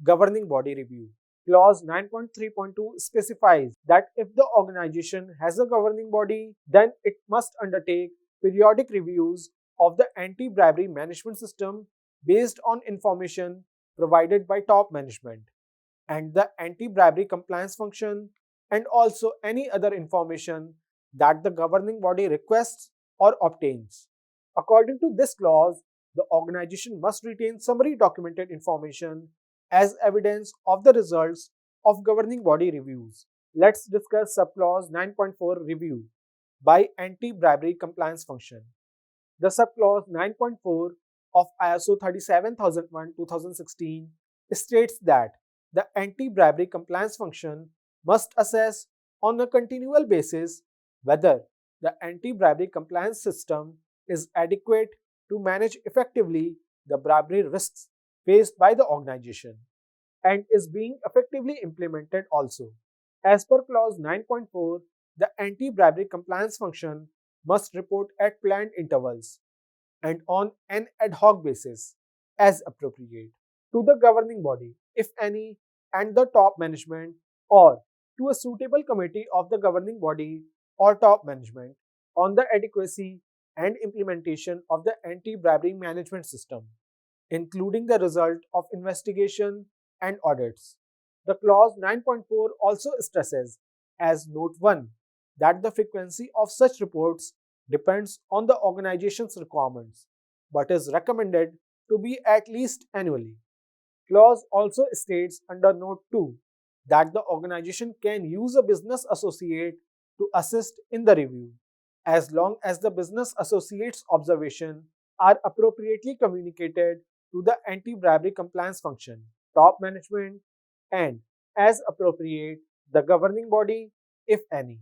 governing body review. Clause 9.3.2 specifies that if the organization has a governing body, then it must undertake periodic reviews of the anti-bribery management system based on information provided by top management and the anti-bribery compliance function, and also any other information that the governing body requests or obtains. According to this clause, the organization must retain summary documented information as evidence of the results of governing body reviews. Let's discuss subclause 9.4 review by anti-bribery compliance function. The subclause 9.4 of ISO 37001-2016 states that the anti-bribery compliance function must assess on a continual basis whether the anti-bribery compliance system is adequate to manage effectively the bribery risks faced by the organization and is being effectively implemented also. As per clause 9.4, the anti-bribery compliance function must report at planned intervals and on an ad hoc basis as appropriate to the governing body, if any, and the top management, or to a suitable committee of the governing body or top management on the adequacy and implementation of the anti-bribery management system, including the result of investigation and audits. The clause 9.4 also stresses, as note 1, that the frequency of such reports depends on the organization's requirements, but is recommended to be at least annually. Clause also states under note 2 that the organization can use a business associate to assist in the review, as long as the business associate's observations are appropriately communicated to the anti-bribery compliance function, top management, and, as appropriate, the governing body, if any.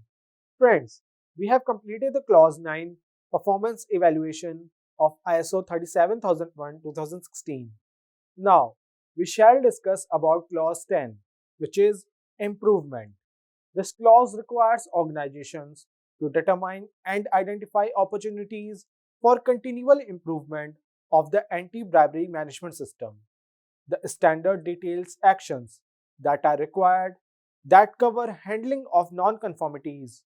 Friends, we have completed the Clause 9 performance evaluation of ISO 37001-2016. Now, we shall discuss about clause 10, which is improvement. This clause requires organizations to determine and identify opportunities for continual improvement of the anti-bribery management system. The standard details actions that are required that cover handling of non-conformities.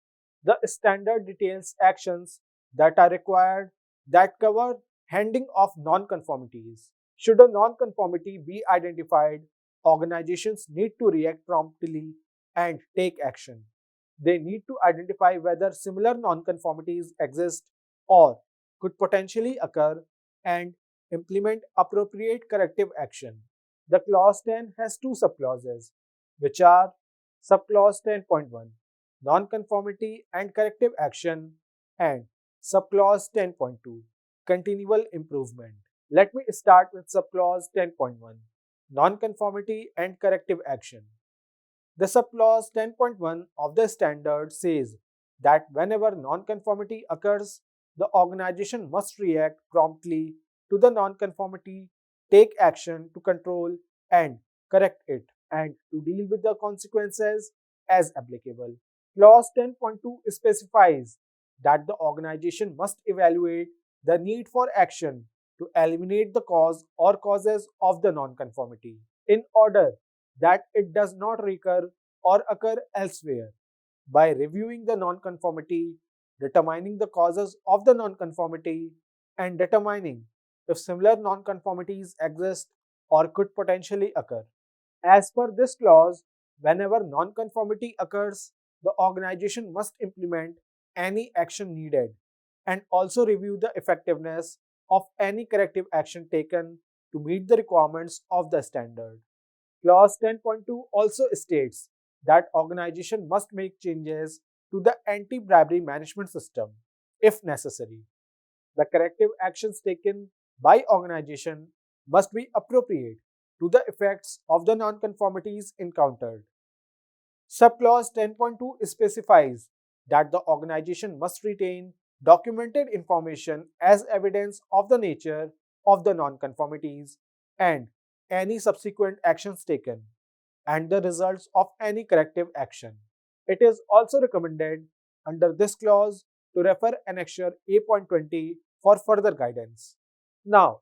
The standard details actions that are required that cover handling of non-conformities. Should a non-conformity be identified, organizations need to react promptly and take action. They need to identify whether similar non-conformities exist or could potentially occur and implement appropriate corrective action. The clause 10 has two subclauses, which are subclause 10.1 nonconformity and corrective action and subclause 10.2 continual improvement. Let me start with subclause 10.1 nonconformity and corrective action. The subclause 10.1 of the standard says that whenever nonconformity occurs, the organization must react promptly to the nonconformity, take action to control and correct it, and to deal with the consequences as applicable. Clause 10.2 specifies that the organization must evaluate the need for action to eliminate the cause or causes of the nonconformity in order that it does not recur or occur elsewhere. By reviewing the nonconformity, determining the causes of the nonconformity, and determining if similar nonconformities exist or could potentially occur. As per this clause, whenever nonconformity occurs, the organization must implement any action needed and also review the effectiveness of any corrective action taken to meet the requirements of the standard. Clause 10.2 also states that organization must make changes to the anti-bribery management system if necessary. The corrective actions taken by organization must be appropriate to the effects of the nonconformities encountered. Subclause 10.2 specifies that the organization must retain documented information as evidence of the nature of the nonconformities and any subsequent actions taken and the results of any corrective action. It is also recommended under this clause to refer Annexure A.20 for further guidance. Now,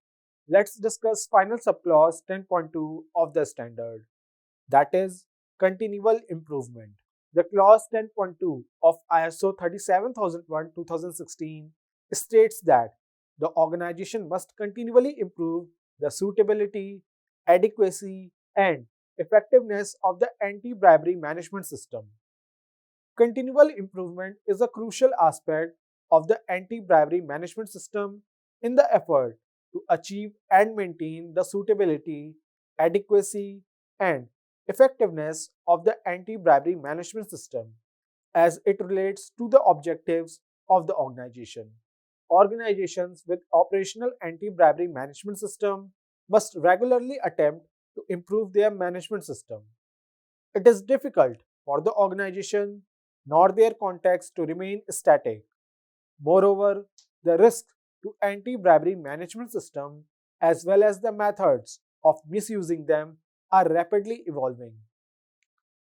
let's discuss final subclause 10.2 of the standard, that is continual improvement. The clause 10.2 of ISO 37001-2016 states that the organization must continually improve the suitability, adequacy, and effectiveness of the anti-bribery management system. Continual improvement is a crucial aspect of the anti-bribery management system in the effort to achieve and maintain the suitability, adequacy, and effectiveness of the anti-bribery management system as it relates to the objectives of the organization. Organizations with operational anti-bribery management system must regularly attempt to improve their management system. It is difficult for the organization nor their context to remain static. Moreover, the risk to anti-bribery management system as well as the methods of misusing them are rapidly evolving.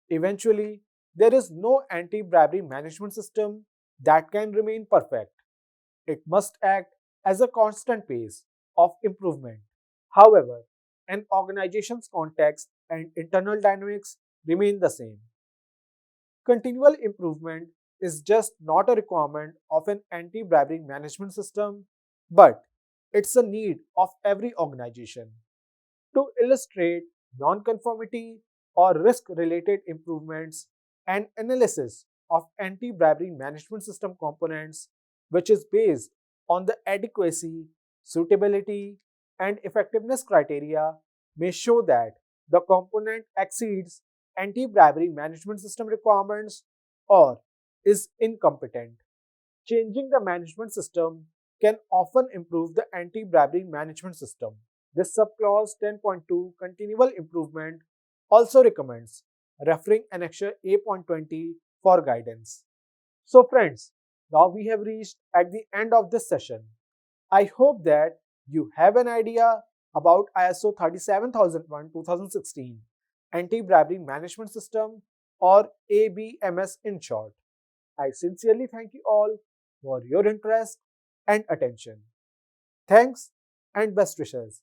Eventually, there is no anti-bribery management system that can remain perfect. It must act as a constant pace of improvement. However, an organization's context and internal dynamics remain the same. Continual improvement is just not a requirement of an anti bribery management system, but it's a need of every organization. To illustrate nonconformity or risk related improvements, an analysis of anti bribery management system components, which is based on the adequacy, suitability, and effectiveness criteria, may show that the component exceeds anti bribery management system requirements or is incompetent. Changing the management system can often improve the anti bribery management system. This subclause 10.2 continual improvement also recommends referring Annexure A.20 for guidance. So, friends, now we have reached at the end of this session. I hope that you have an idea about ISO 37001 2016 Anti-Bribery Management System, or ABMS in short. I sincerely thank you all for your interest and attention. Thanks and best wishes.